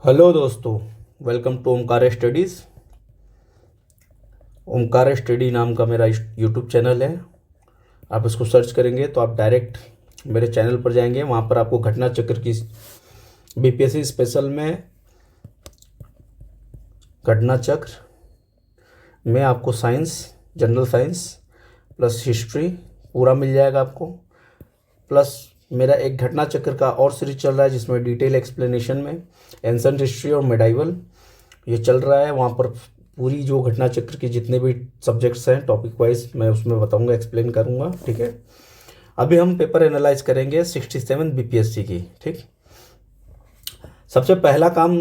Hello दोस्तों, welcome to Omkar studies. Omkar study नाम का मेरा यूट्यूब चैनल है। आप इसको सर्च करेंगे तो आप डायरेक्ट मेरे चैनल पर जाएंगे। वहाँ पर आपको घटना चक्र की बीपीएससी स्पेशल में घटना चक्र में आपको science, general science plus history पूरा मिल जाएगा आपको। प्लस मेरा एक घटना चक्र का और सीरीज चल रहा है जिसमें डिटेल एक्सप्लेनेशन में एंसेंट हिस्ट्री और मेडाइवल ये चल रहा है। वहाँ पर पूरी जो घटना चक्र की जितने भी सब्जेक्ट्स हैं टॉपिक वाइज मैं उसमें बताऊंगा, एक्सप्लेन करूंगा। ठीक है, अभी हम पेपर एनालाइज करेंगे 67 बीपीएससी की। ठीक, सबसे पहला काम,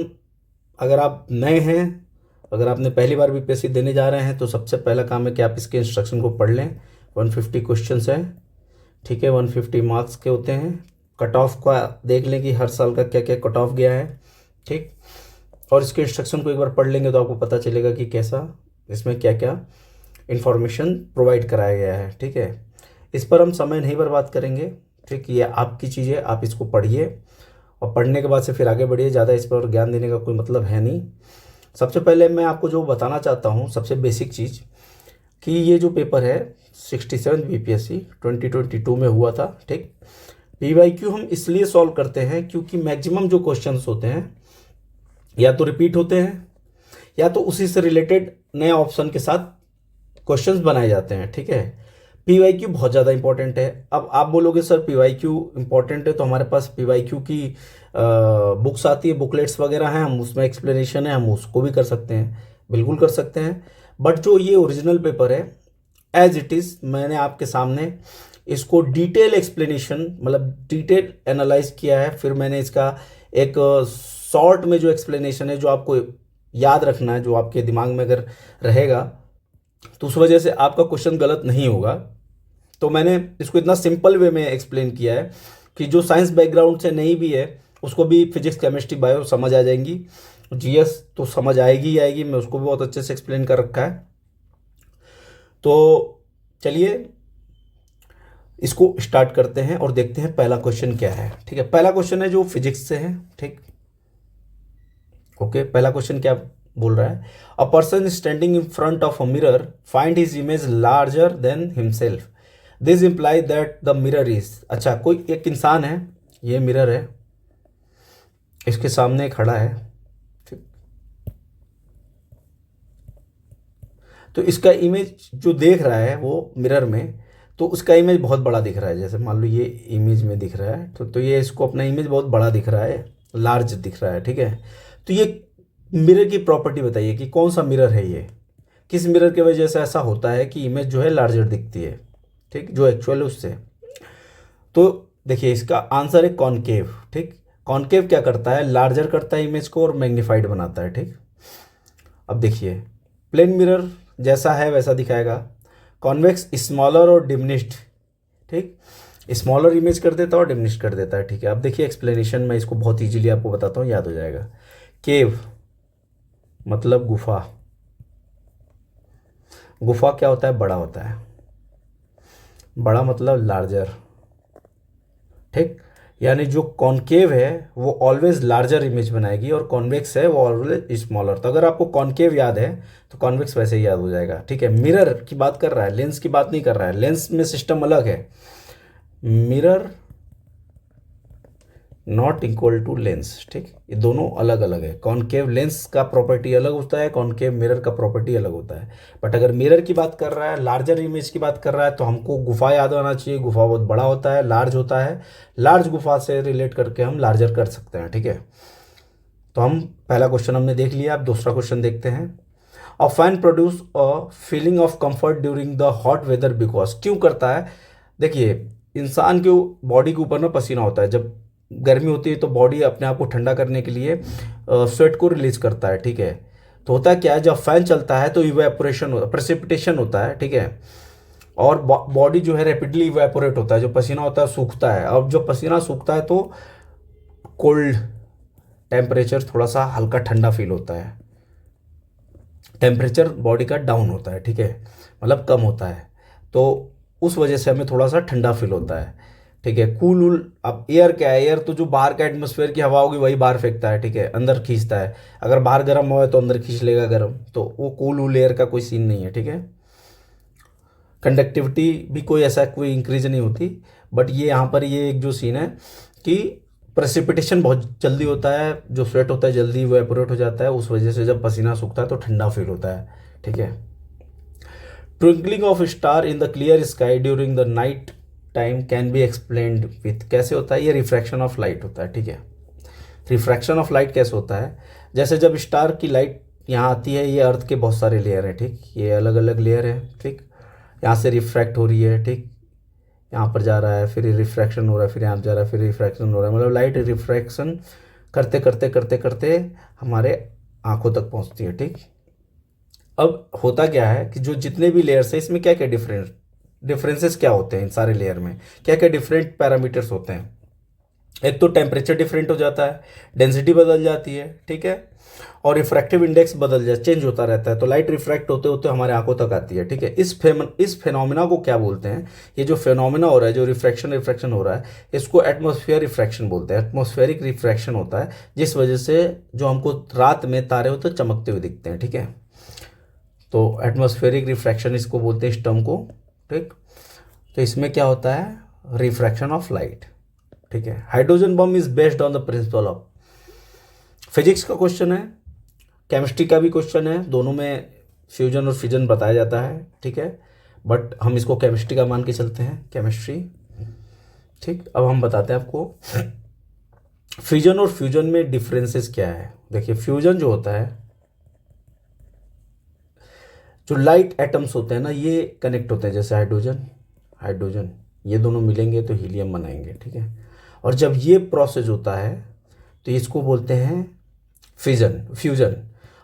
अगर आप नए हैं, अगर आपने पहली बार बीपीएससी देने जा रहे हैं तो सबसे पहला काम है कि आप इसके इंस्ट्रक्शन को पढ़ लें। 150 क्वेश्चन हैं। ठीक है, 150 मार्क्स के होते हैं। कट ऑफ का देख लें कि हर साल का क्या क्या कट ऑफ गया है। ठीक, और इसके इंस्ट्रक्शन को एक बार पढ़ लेंगे तो आपको पता चलेगा कि कैसा इसमें क्या क्या इन्फॉर्मेशन प्रोवाइड कराया गया है। ठीक है, इस पर हम समय नहीं बर्बाद करेंगे। ठीक, ये आपकी चीज़ है, आप इसको पढ़िए और पढ़ने के बाद से फिर आगे बढ़िए। ज़्यादा इस पर ज्ञान देने का कोई मतलब है नहीं। सबसे पहले मैं आपको जो बताना चाहता हूँ, सबसे बेसिक चीज़, कि ये जो पेपर है 67 बीपीएससी 2022 में हुआ था। ठीक, पीवाईक्यू हम इसलिए सॉल्व करते हैं क्योंकि मैक्सिमम जो क्वेश्चंस होते हैं या तो रिपीट होते हैं या तो उसी से रिलेटेड नए ऑप्शन के साथ क्वेश्चंस बनाए जाते हैं। ठीक है, पीवाईक्यू बहुत ज़्यादा इंपॉर्टेंट है। अब आप बोलोगे सर पीवाईक्यू इंपॉर्टेंट है तो हमारे पास पीवाईक्यू की बुक्स आती है, बुकलेट्स वगैरह हैं, हम उसमें एक्सप्लेनेशन है, हम उसको भी कर सकते हैं, बिल्कुल कर सकते हैं। बट जो ये ओरिजिनल पेपर है एज इट इज़, मैंने आपके सामने इसको डिटेल एक्सप्लेनेशन, मतलब डिटेल एनालाइज किया है। फिर मैंने इसका एक शॉर्ट में जो एक्सप्लेनेशन है, जो आपको याद रखना है, जो आपके दिमाग में अगर रहेगा तो उस वजह से आपका क्वेश्चन गलत नहीं होगा। तो मैंने इसको इतना सिंपल वे में एक्सप्लेन किया है कि जो साइंस बैकग्राउंड से नहीं भी है उसको भी फिजिक्स, केमिस्ट्री, बायो समझ आ जाएंगी। जीएस तो समझ आएगी ही आएगी, मैं उसको भी बहुत अच्छे से एक्सप्लेन कर रखा है। तो चलिए इसको स्टार्ट करते हैं और देखते हैं पहला क्वेश्चन क्या है। ठीक है, पहला क्वेश्चन है जो फिजिक्स से है। ठीक, ओके, पहला क्वेश्चन क्या बोल रहा है? A person standing in front of a mirror find his image larger than himself, this imply that the mirror is. अच्छा, कोई एक इंसान है, ये मिरर है, इसके सामने खड़ा है। ठीक, तो इसका इमेज जो देख रहा है वो मिरर में, तो उसका इमेज बहुत बड़ा दिख रहा है। जैसे मान लो ये इमेज में दिख रहा है, तो ये इसको अपना इमेज बहुत बड़ा दिख रहा है, लार्ज दिख रहा है। ठीक है, तो ये मिरर की प्रॉपर्टी बताइए कि कौन सा मिरर है ये, किस मिरर की वजह से ऐसा होता है कि इमेज जो है लार्जर दिखती है। ठीक, जो एक्चुअल है उससे। तो देखिए इसका आंसर है कॉनकेव। ठीक, कॉनकेव क्या करता है? लार्जर करता है इमेज को और मैग्नीफाइड बनाता है। ठीक, अब देखिए प्लेन मिरर जैसा है वैसा दिखाएगा, कॉन्वेक्स स्मॉलर और डिमिनिश्ड। ठीक, स्मॉलर इमेज कर देता है और डिमिनिश्ड कर देता है। ठीक है, अब देखिए एक्सप्लेनेशन में इसको बहुत इजीली आपको बताता हूँ, याद हो जाएगा। केव मतलब गुफा, गुफा क्या होता है? बड़ा होता है, बड़ा मतलब लार्जर। ठीक, यानी जो कॉनकेव है वो ऑलवेज लार्जर इमेज बनाएगी और कॉन्वेक्स है वो ऑलवेज स्मॉलर। तो अगर आपको कॉनकेव याद है तो कॉन्वेक्स वैसे ही याद हो जाएगा। ठीक है, मिरर की बात कर रहा है, लेंस की बात नहीं कर रहा है। लेंस में सिस्टम अलग है। Mirror not equal to lens. ठीक, ये दोनों अलग अलग है। कॉनकेव लेंस का प्रॉपर्टी अलग होता है, कॉनकेव मिरर का प्रॉपर्टी अलग होता है। बट अगर मिरर की बात कर रहा है, लार्जर इमेज की बात कर रहा है, तो हमको गुफा याद आना चाहिए। गुफा बहुत बड़ा होता है, लार्ज होता है, लार्ज गुफा से रिलेट करके हम लार्जर कर सकते हैं। ठीक है, तो हम पहला क्वेश्चन हमने देख लिया। अब दूसरा क्वेश्चन देखते हैं। A fan produce a feeling of comfort during the hot weather because, क्यों करता है? देखिए इंसान के बॉडी के ऊपर ना पसीना होता है, जब गर्मी होती है तो बॉडी अपने आप को ठंडा करने के लिए स्वेट को रिलीज करता है। ठीक है, तो होता है क्या है, जब फैन चलता है तो इवेपोरेशन होता है, प्रेसिपिटेशन होता है। ठीक है, और बॉडी जो है रैपिडली इवेपोरेट होता है, जो पसीना होता है सूखता है। अब जब पसीना सूखता है तो कोल्ड टेम्परेचर, थोड़ा सा हल्का ठंडा फील होता है, टेम्परेचर बॉडी का डाउन होता है। ठीक है, मतलब कम होता है, तो उस वजह से हमें थोड़ा सा ठंडा फील होता है। ठीक है। कूल वूल, अब एयर क्या है, एयर तो जो बाहर का एटमोसफेयर की हवा होगी वही बाहर फेंकता है, ठीक है, अंदर खींचता है। अगर बाहर गर्म हो तो अंदर खींच लेगा गर्म, तो वो कूल वूल एयर का कोई सीन नहीं है, ठीक है। कंडक्टिविटी भी कोई ऐसा कोई इंक्रीज नहीं होती, बट ये यहाँ पर ये एक जो सीन है कि प्रेसिपिटेशन बहुत जल्दी होता है, जो स्वेट होता है जल्दी इवेपोरेट हो जाता है, उस वजह से जब पसीना सूखता है तो ठंडा फील होता है, ठीक है। Twinkling of star in the clear sky during the night time can be explained with, कैसे होता है, ये रिफ्रैक्शन ऑफ लाइट होता है, ठीक है। रिफ्रैक्शन ऑफ लाइट कैसे होता है, जैसे जब स्टार की लाइट यहाँ आती है, ये अर्थ के बहुत सारे लेयर हैं, ठीक, ये अलग अलग लेयर है, ठीक, यहाँ से रिफ्रैक्ट हो रही है, ठीक, यहाँ पर जा रहा है, फिर रिफ्रैक्शन हो रहा है, फिर यहाँ पर जा रहा है, फिर रिफ्रैक्शन हो रहा है, मतलब लाइट रिफ्रैक्शन करते करते करते करते हमारे आंखों तक पहुँचती है, ठीक। अब होता क्या है कि जो जितने भी लेयर्स हैं इसमें क्या क्या डिफरेंसेस क्या होते हैं, इन सारे लेयर में क्या क्या डिफरेंट पैरामीटर्स होते हैं। एक तो टेम्परेचर डिफरेंट हो जाता है, डेंसिटी बदल जाती है, ठीक है, और रिफ्रैक्टिव इंडेक्स बदल जाए, चेंज होता रहता है, तो लाइट रिफ्रैक्ट होते होते हमारे आंखों तक आती है, ठीक है। इस फेनोमेना को क्या बोलते हैं, ये जो फेनोमेना हो रहा है, जो रिफ्रैक्शन हो रहा है, इसको एटमॉस्फेयर रिफ्रैक्शन बोलते हैं। एटमॉस्फेरिक रिफ्रैक्शन होता है, जिस वजह से जो हमको रात में तारे होते हैं चमकते हुए दिखते हैं, ठीक है। तो एटमॉस्फेरिक रिफ्रैक्शन इसको बोलते हैं, इस टर्म को, ठीक। तो इसमें क्या होता है, रिफ्रैक्शन ऑफ लाइट, ठीक है। Hydrogen bomb is based on the principle of, physics का क्वेश्चन है, केमिस्ट्री का भी क्वेश्चन है, दोनों में फ्यूजन और फिजन बताया जाता है, ठीक है, बट हम इसको केमिस्ट्री का मान के चलते हैं, केमिस्ट्री, ठीक। अब हम बताते हैं आपको फ्यूजन और फ्यूजन में डिफरेंसेस क्या है। देखिए फ्यूजन जो होता है, जो लाइट एटम्स होते हैं ना, ये कनेक्ट होते हैं, जैसे हाइड्रोजन ये दोनों मिलेंगे तो हीलियम बनाएंगे, ठीक है। और जब ये प्रोसेस होता है तो इसको बोलते हैं फ्यूजन।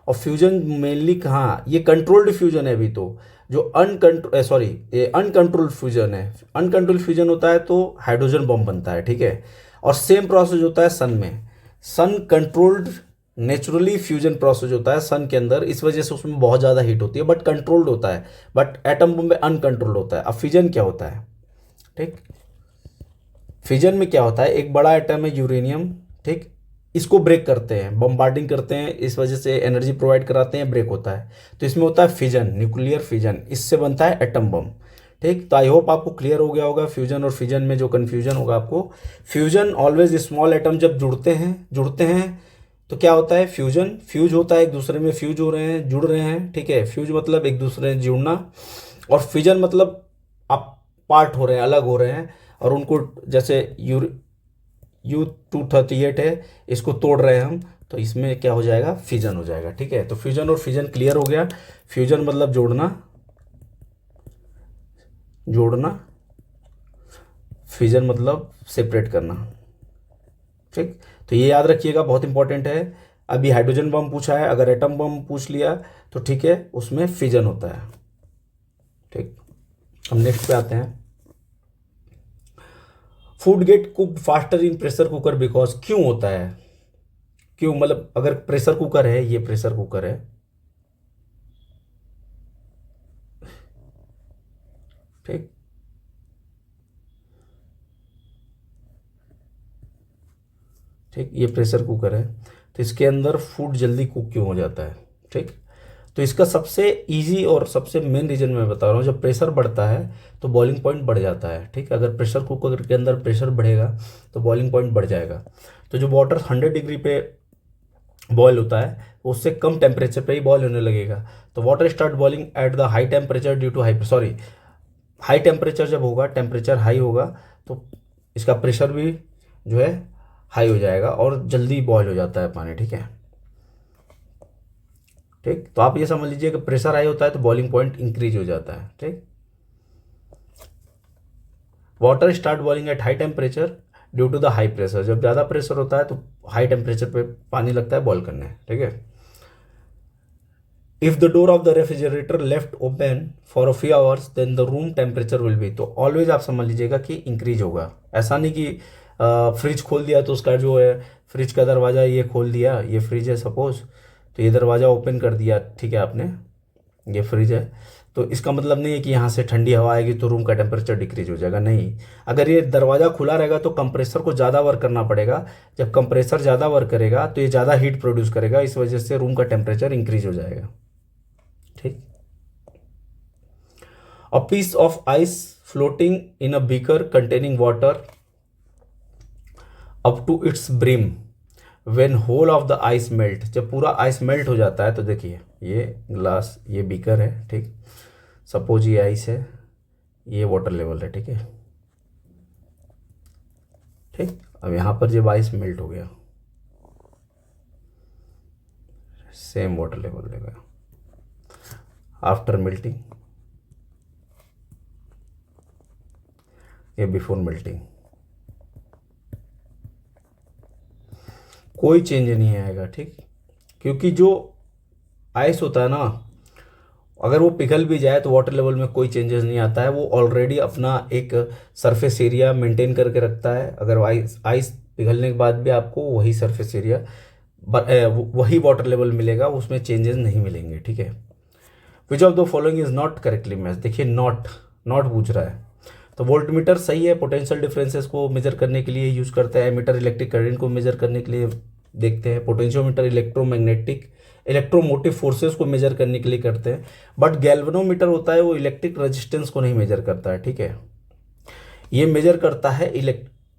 और फ्यूजन मेनली कहाँ, ये कंट्रोल्ड फ्यूजन है अभी तो, जो अनकंट्रोल्ड फ्यूजन है। अनकंट्रोल्ड फ्यूजन होता है तो हाइड्रोजन बम बनता है, ठीक है। और सेम प्रोसेस होता है सन में, सन कंट्रोल्ड नेचुरली फ्यूजन प्रोसेस होता है सन के अंदर, इस वजह से उसमें बहुत ज़्यादा हीट होती है, बट कंट्रोल्ड होता है, बट एटम बम में अनकंट्रोल्ड होता है। अब फिजन क्या होता है, ठीक, फिजन में क्या होता है, एक बड़ा एटम है यूरेनियम, ठीक, इसको ब्रेक करते हैं, बम्बार्डिंग करते हैं, इस वजह से एनर्जी प्रोवाइड कराते हैं, ब्रेक होता है, तो इसमें होता है फिजन, न्यूक्लियर फिजन, इससे बनता है एटम बम, ठीक। तो आई होप आपको क्लियर हो गया होगा फ्यूजन और फिजन में जो कन्फ्यूजन होगा आपको। फ्यूजन ऑलवेज स्मॉल एटम जब जुड़ते हैं तो क्या होता है, फ्यूज होता है, एक दूसरे में फ्यूज हो रहे हैं, जुड़ रहे हैं, ठीक है। फ्यूज मतलब एक दूसरे से जुड़ना, और फिजन मतलब आप पार्ट हो रहे हैं, अलग हो रहे हैं, और उनको जैसे U238 है, इसको तोड़ रहे हैं हम, तो इसमें क्या हो जाएगा, फिजन हो जाएगा, ठीक है। तो फ्यूजन और फिजन क्लियर हो गया। फ्यूजन मतलब जोड़ना, फिजन मतलब सेपरेट करना, ठीक। तो ये याद रखिएगा, बहुत इंपॉर्टेंट है। अभी हाइड्रोजन बम पूछा है, अगर एटम बम पूछ लिया तो ठीक है, उसमें फिजन होता है, ठीक। हम नेक्स्ट पे आते हैं। Food gate cooked faster in pressure cooker because, क्यों होता है, क्यों, मतलब अगर प्रेशर कुकर है, ये प्रेशर कुकर है, ठीक, ये प्रेशर कुकर है, तो इसके अंदर फूड जल्दी कुक क्यों हो जाता है, ठीक। तो इसका सबसे इजी और सबसे मेन रीजन मैं बता रहा हूँ, जब प्रेशर बढ़ता है तो बॉइलिंग पॉइंट बढ़ जाता है, ठीक। अगर प्रेशर कुकर के अंदर प्रेशर बढ़ेगा तो बॉइलिंग पॉइंट बढ़ जाएगा। तो जो वाटर 100 डिग्री पे बॉयल होता है उससे कम टेम्परेचर पे ही बॉयल होने लगेगा। तो water start boiling at the high temperature due to high temperature जब होगा, टेम्परेचर हाई होगा तो इसका प्रेशर भी जो है हाई हो जाएगा और जल्दी बॉयल हो जाता है पानी, ठीक है, ठीक। तो आप ये समझ लीजिए कि प्रेशर हाई होता है तो बॉइलिंग पॉइंट इंक्रीज हो जाता है, ठीक। Water start boiling at high temperature due to the high pressure, जब ज़्यादा प्रेशर होता है तो हाई टेम्परेचर पे पानी लगता है बॉयल करने, ठीक है। If the door of the refrigerator left open for a few hours then the room temperature will be, तो ऑलवेज आप समझ लीजिएगा कि इंक्रीज होगा। ऐसा नहीं कि फ्रिज खोल दिया तो उसका जो है, फ्रिज का दरवाज़ा ये खोल दिया, ये फ्रिज है सपोज, तो ये दरवाज़ा ओपन कर दिया, ठीक है आपने, ये फ्रिज है, तो इसका मतलब नहीं है कि यहाँ से ठंडी हवा आएगी तो रूम का टेम्परेचर डिक्रीज हो जाएगा, नहीं। अगर ये दरवाज़ा खुला रहेगा तो कंप्रेसर को ज़्यादा वर्क करना पड़ेगा। जब कंप्रेसर ज़्यादा वर्क करेगा तो ये ज़्यादा हीट प्रोड्यूस करेगा, इस वजह से रूम का टेम्परेचर इंक्रीज हो जाएगा। ठीक। A piece of ice floating in a beaker containing water up to its brim when whole of the ice melt. जब पूरा आइस मेल्ट हो जाता है तो देखिए ये ग्लास, ये बीकर है, ठीक। सपोज ये आइस है, ये वाटर लेवल है, ठीक है। ठीक। अब यहाँ पर जब आइस मेल्ट हो गया, सेम वाटर लेवल लेगा आफ्टर मेल्टिंग, ये बिफोर मेल्टिंग, कोई चेंज नहीं आएगा। ठीक। क्योंकि जो आइस होता है ना, अगर वो पिघल भी जाए तो वाटर लेवल में कोई चेंजेस नहीं आता है, वो ऑलरेडी अपना एक सरफेस एरिया मेंटेन करके रखता है। अगर आइस आइस पिघलने के बाद भी आपको वही सरफेस एरिया, वही वाटर लेवल मिलेगा, उसमें चेंजेस नहीं मिलेंगे। ठीक है। Which of the following is not correctly match. देखिए नॉट पूछ रहा है, तो वोल्टमीटर सही है, पोटेंशियल डिफरेंसेस को मेजर करने के लिए यूज़ करते हैं। एमीटर इलेक्ट्रिक करंट को मेजर करने के लिए देखते हैं। पोटेंशियोमीटर इलेक्ट्रोमोटिव फोर्सेस को मेजर करने के लिए करते हैं। बट गैल्वेनोमीटर होता है वो इलेक्ट्रिक रेजिस्टेंस को नहीं मेजर करता है। ठीक है। ये मेजर करता है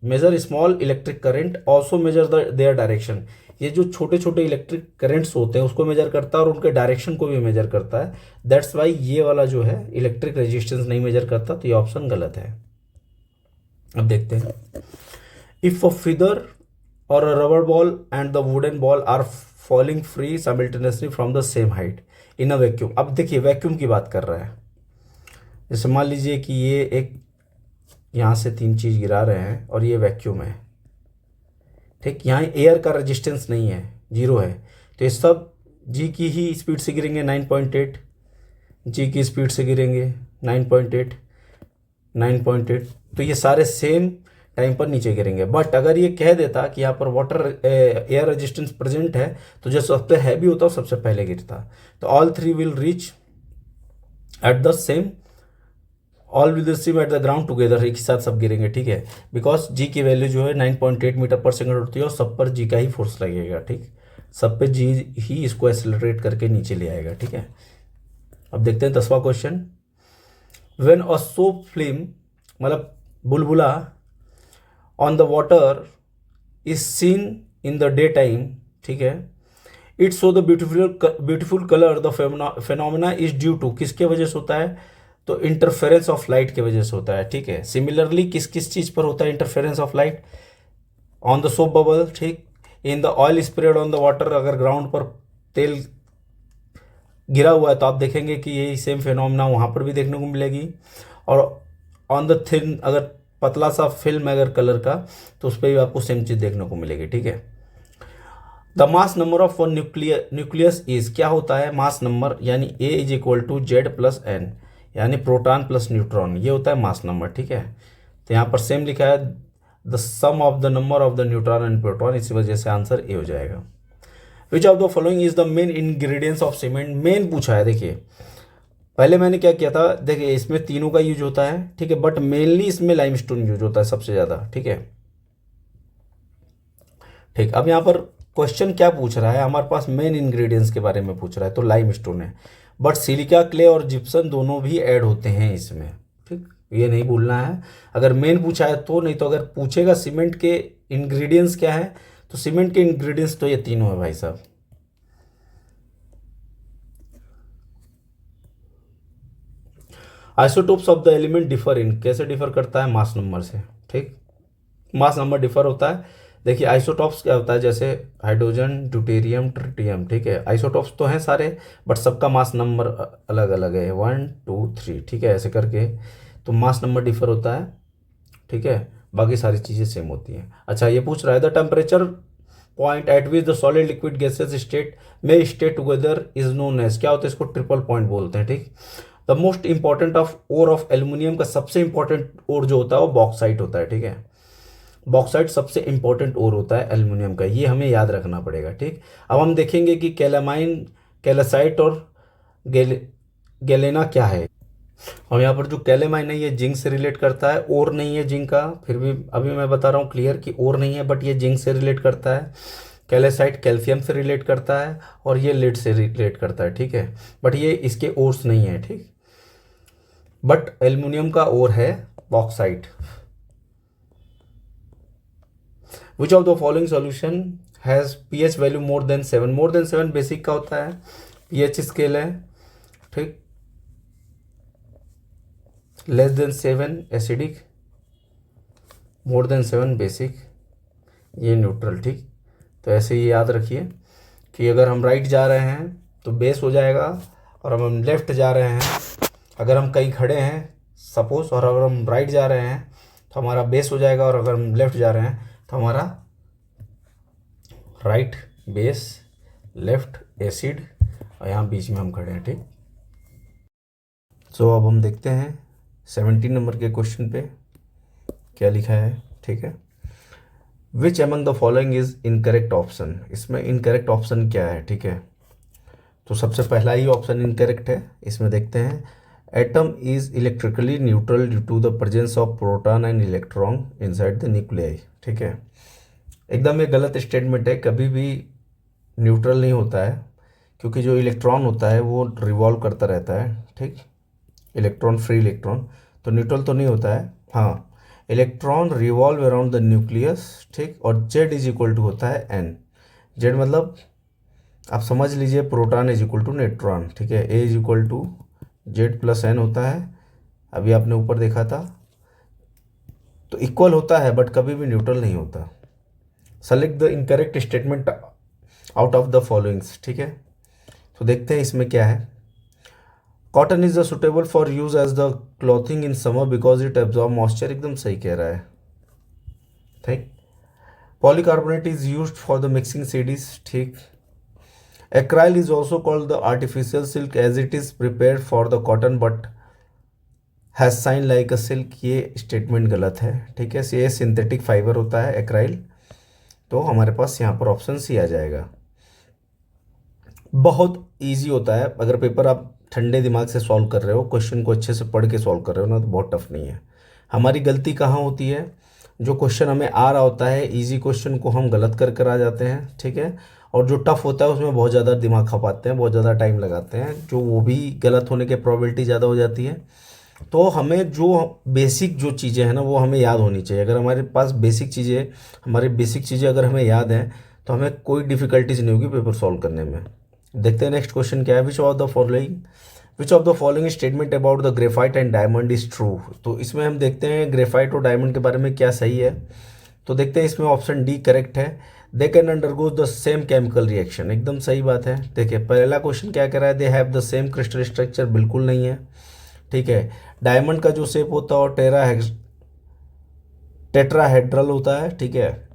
measure small electric current, also measure their direction. ये जो छोटे छोटे इलेक्ट्रिक करंट्स होते हैं उसको मेजर करता है और उनके डायरेक्शन को भी मेजर करता है। दैट्स वाई ये वाला जो है इलेक्ट्रिक रेजिस्टेंस नहीं मेजर करता, तो ये ऑप्शन गलत है। अब देखते हैं। इफ अ फिदर और a rubber ball and the wooden ball are falling free simultaneously from the same height in a vacuum. अब देखिए वैक्यूम की बात कर रहा है। जैसे मान लीजिए कि ये एक यहाँ से 3 चीज़ गिरा रहे हैं और ये वैक्यूम है। ठीक। यहाँ एयर का रेजिस्टेंस नहीं है, 0 है, तो ये सब जी की ही स्पीड से गिरेंगे 9.8, जी की स्पीड से गिरेंगे 9.8, 9.8, तो ये सारे सेम टाइम पर नीचे गिरेंगे। बट अगर ये कह देता कि यहाँ पर वाटर एयर रेजिस्टेंस प्रेजेंट है, तो जो सबसे हैवी होता है सबसे पहले गिरता। तो all 3 will reach at the same, all will receive at the ground together, एक ही साथ सब गिरेंगे। ठीक है। बिकॉज जी की वैल्यू जो है 9.8 मीटर पर सेकंड होती है और सब पर जी का ही फोर्स लगेगा। ठीक। सब पे जी ही इसको एक्सेलरेट करके नीचे ले आएगा। ठीक है। अब देखते हैं 10वां question. When a soap film, मतलब बुलबुला on the water is seen in the day time, ठीक है, it show the beautiful colour, the phenomena is due to, किसके वजह से होता है, तो इंटरफेरेंस ऑफ लाइट की वजह से होता है। ठीक है। सिमिलरली किस किस चीज़ पर होता है interference of light, on the soap bubble, ठीक, in the oil spread on the water, अगर ग्राउंड पर तेल गिरा हुआ है तो आप देखेंगे कि यही सेम फिनोमेना वहाँ पर भी देखने को मिलेगी। और ऑन द थिन, अगर पतला सा फिल्म है अगर कलर का, तो उस पर भी आपको सेम चीज़ देखने को मिलेगी। ठीक है। The mass number of one nucleus is, क्या होता है मास नंबर, यानी A is equal to Z plus N, यानी प्रोटॉन प्लस न्यूट्रॉन, ये होता है मास नंबर। ठीक है। तो यहाँ पर सेम लिखा है the sum of the number of the neutron and proton, इसी वजह से आंसर ए हो जाएगा। Which of the following is the main ingredients of cement, main पूछा है। देखिए पहले मैंने क्या किया था, देखिए इसमें तीनों का यूज होता है। ठीक है। बट मेनली इसमें लाइमस्टोन यूज होता है सबसे ज़्यादा। ठीक है। ठीक। अब यहाँ पर क्वेश्चन क्या पूछ रहा है, हमारे पास मेन इंग्रेडिएंट्स के बारे में पूछ रहा है, तो लाइमस्टोन है। बट सिलिका, क्ले और जिप्सन दोनों भी ऐड होते हैं इसमें। ठीक। ये नहीं भूलना है, अगर मेन पूछा है तो, नहीं तो अगर पूछेगा सीमेंट के इंग्रेडिएंट्स क्या है, तो सीमेंट के इंग्रेडिएंट्स तो ये तीनों है भाई साहब। Isotopes of the element differ in, कैसे डिफर करता है, मास नंबर से। ठीक। मास नंबर डिफर होता है। देखिए आइसोटॉप्स क्या होता है, जैसे हाइड्रोजन, ड्यूटेरियम, ट्रिटियम। ठीक है। आइसोटॉप्स तो हैं सारे, बट सबका मास नंबर अलग अलग है, 1 2 3। ठीक है। ऐसे करके तो मास नंबर डिफर होता है। ठीक है। बाकी सारी चीज़ें सेम होती हैं। अच्छा ये पूछ रहा है the temperature point at which the solid liquid gases state में stay together is known as, क्या होता है, इसको ट्रिपल पॉइंट बोलते हैं। ठीक। The most important of ore of aluminium का सबसे इंपॉर्टेंट ओर जो होता है वो बॉक्साइट होता है। ठीक है। बॉक्साइट सबसे इंपॉर्टेंट ओर होता है एल्युमिनियम का, ये हमें याद रखना पड़ेगा। ठीक। अब हम देखेंगे कि कैलामाइन, कैलासाइट और गैलेना क्या है। और यहाँ पर जो कैलेमाइन है ये जिंक से रिलेट करता है, और नहीं है जिंक का, फिर भी अभी मैं बता रहा हूँ क्लियर कि और नहीं है, बट ये जिंक से रिलेट करता है। कैलेसाइट कैल्शियम से रिलेट करता है, और ये लेड से रिलेट करता है, ठीक है, बट ये इसके ओर्स नहीं है, ठीक। बट एल्युमिनियम का ओर है bauxite. Which of the following solution has pH value more than 7। More than 7 basic का होता है, पीएच स्केल है, ठीक। Less than 7 acidic, more than 7 basic, ये न्यूट्रल, ठीक। तो ऐसे ही याद रखिए कि अगर हम राइट जा रहे हैं तो बेस हो जाएगा, और हम लेफ्ट जा रहे हैं, अगर हम कहीं खड़े हैं सपोज, और अगर हम राइट जा रहे हैं तो हमारा बेस हो जाएगा, और अगर हम लेफ्ट जा रहे हैं तो हमारा राइट बेस, लेफ्ट एसिड, और यहाँ बीच में हम खड़े हैं, ठीक। सो अब हम देखते हैं 17 नंबर के क्वेश्चन पे क्या लिखा है, ठीक है। Which among the following is incorrect option. इसमें इनकरेक्ट ऑप्शन क्या है, ठीक है। तो सबसे पहला ही ऑप्शन इनकरेक्ट है, इसमें देखते हैं। Atom is electrically neutral due to the presence of proton and electron inside the nuclei, ठीक है। एकदम ये गलत स्टेटमेंट है, कभी भी न्यूट्रल नहीं होता है, क्योंकि जो इलेक्ट्रॉन होता है वो रिवॉल्व करता रहता है, ठीक। इलेक्ट्रॉन, फ्री इलेक्ट्रॉन, तो न्यूट्रल तो नहीं होता है। हाँ, electron revolve around the nucleus, ठीक। और जेड इज इक्वल टू होता है एन। जेड मतलब आप समझ लीजिए proton is equal to neutron, ठीक है। A is equal to Z plus N होता है, अभी आपने ऊपर देखा था, तो इक्वल होता है बट कभी भी न्यूट्रल नहीं होता। Select the incorrect statement out of the followings, ठीक है। तो देखते हैं इसमें क्या है। Cotton is the suitable for use as the clothing in summer because it absorb moisture, एकदम सही कह रहा है, ठीक। Polycarbonate is used for the mixing CDs, ठीक। Acrylic is also called the artificial silk as it is prepared for the cotton but has shine like a silk, ये statement गलत है, ठीक है। ये सिंथेटिक फाइबर होता है एक्राइल, तो हमारे पास यहाँ पर ऑप्शन सी आ जाएगा। बहुत इजी होता है, अगर पेपर आप ठंडे दिमाग से सॉल्व कर रहे हो, क्वेश्चन को अच्छे से पढ़ के सॉल्व कर रहे हो ना, तो बहुत टफ नहीं है। हमारी गलती कहाँ होती है, जो क्वेश्चन हमें आ रहा होता है इजी क्वेश्चन को हम गलत कर कर आ जाते हैं, ठीक है। और जो टफ होता है उसमें बहुत ज़्यादा दिमाग खपाते हैं, बहुत ज़्यादा टाइम लगाते हैं, जो वो भी गलत होने की प्रोबेबिलिटी ज़्यादा हो जाती है। तो हमें जो बेसिक जो चीज़ें हैं ना वो हमें याद होनी चाहिए। अगर हमारे पास बेसिक चीज़ें अगर हमें याद हैं तो हमें कोई डिफ़िकल्टीज नहीं होगी पेपर सॉल्व करने में। देखते हैं नेक्स्ट क्वेश्चन क्या है। Which of the following statement about the graphite and diamond is true. तो इसमें हम देखते हैं ग्रेफाइट और डायमंड के बारे में क्या सही है। तो देखते हैं इसमें ऑप्शन डी करेक्ट है। They can undergo the same chemical reaction, एकदम सही बात है। देखिए पहला क्वेश्चन क्या कह रहा है, they have the same crystal structure, बिल्कुल नहीं है, ठीक है। डायमंड का जो शेप होता है और टेट्राहेड्रल होता है, ठीक है।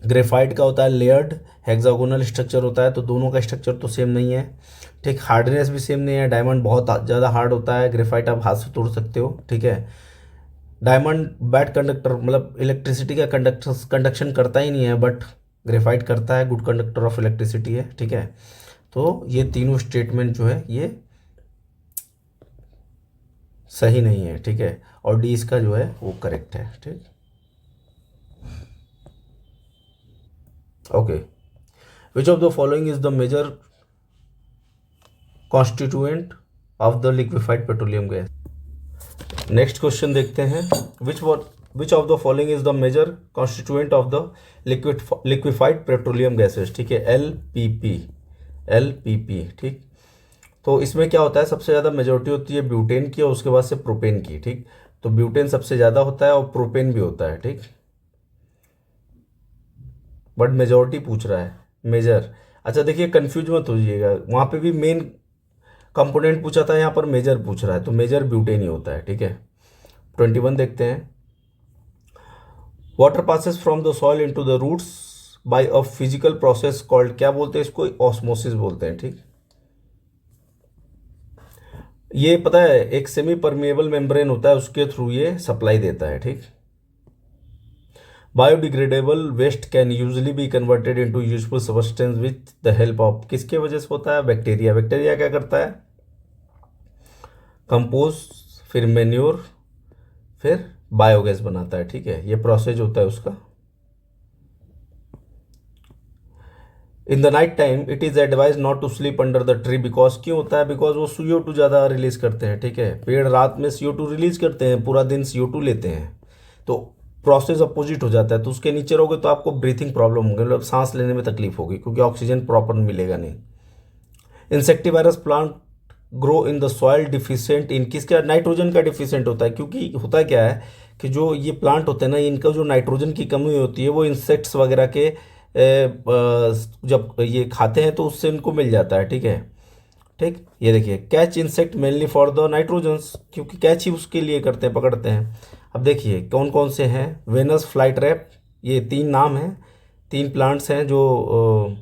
ग्रेफाइट का होता है लेयर्ड हेक्सागोनल स्ट्रक्चर होता है, तो दोनों का स्ट्रक्चर तो सेम नहीं है, ठीक। हार्डनेस भी सेम नहीं है, डायमंड बहुत ज़्यादा हार्ड होता है, ग्रेफाइट आप हाथ से तोड़ सकते हो, ठीक है। डायमंड बैड कंडक्टर, मतलब इलेक्ट्रिसिटी का कंडक्शन करता ही नहीं है, बट ग्रेफाइट करता है, गुड कंडक्टर ऑफ इलेक्ट्रिसिटी है, ठीक है। तो ये तीनों स्टेटमेंट जो है ये सही नहीं है, ठीक है। और डी इसका जो है वो करेक्ट है, ठीक। Okay, which of the following is the major constituent of the liquefied petroleum gas. Next question देखते हैं। Which of the following is the major constituent of the liquefied petroleum gases, ठीक है। एलपीपी, ठीक। तो इसमें क्या होता है, सबसे ज़्यादा मेजोरिटी होती है ब्यूटेन की और उसके बाद से प्रोपेन की, ठीक। तो ब्यूटेन सबसे ज़्यादा होता है और प्रोपेन भी होता है, ठीक। बट मेजोरिटी पूछ रहा है, मेजर। अच्छा देखिए कंफ्यूज मत होइएगा, वहाँ पे भी मेन कंपोनेंट पूछा था, यहाँ पर मेजर पूछ रहा है, तो मेजर ब्यूटेन ही होता है, ठीक है। 21 देखते हैं। Water passes from the soil into the roots by a physical process called, क्या बोलते हैं इसको, ऑस्मोसिस बोलते हैं, ठीक। ये पता है एक सेमी परमिएबल मेम्ब्रेन होता है, उसके थ्रू ये सप्लाई देता है, ठीक। Biodegradable waste can usually be converted into useful substance with the help of, किसके वजह से होता है, बैक्टीरिया। बैक्टीरिया क्या करता है, कंपोस्ट, फिर मेन्योर, फिर बायोगैस बनाता है। ठीक है, ये प्रोसेस होता है उसका। In the night time it is advise not to sleep under the tree, because क्यों होता है? बिकॉज वो CO2 ज़्यादा रिलीज करते हैं। ठीक है, पेड़ रात में CO2 रिलीज करते हैं, पूरा दिन CO2 लेते हैं, तो प्रोसेस अपोजिट हो जाता है। तो उसके नीचे रहोगे तो आपको ब्रीथिंग प्रॉब्लम होगी, मतलब सांस लेने में तकलीफ होगी, क्योंकि ऑक्सीजन प्रॉपर मिलेगा नहीं। Insectivorous plant grow in the soil deficient in, किसका? नाइट्रोजन का डिफिशियंट होता है, क्योंकि होता क्या है कि जो ये प्लांट होते हैं ना, इनका जो नाइट्रोजन की कमी होती है वो इंसेक्ट्स वगैरह के जब ये खाते हैं तो उससे इनको मिल जाता है। ठीक है, ठीक, ये देखिए, catch insect mainly for the nitrogens, क्योंकि कैच ही उसके लिए करते हैं, पकड़ते हैं। अब देखिए कौन कौन से हैं। वेनस फ्लाई ट्रैप, ये 3 नाम हैं, 3 प्लांट्स हैं जो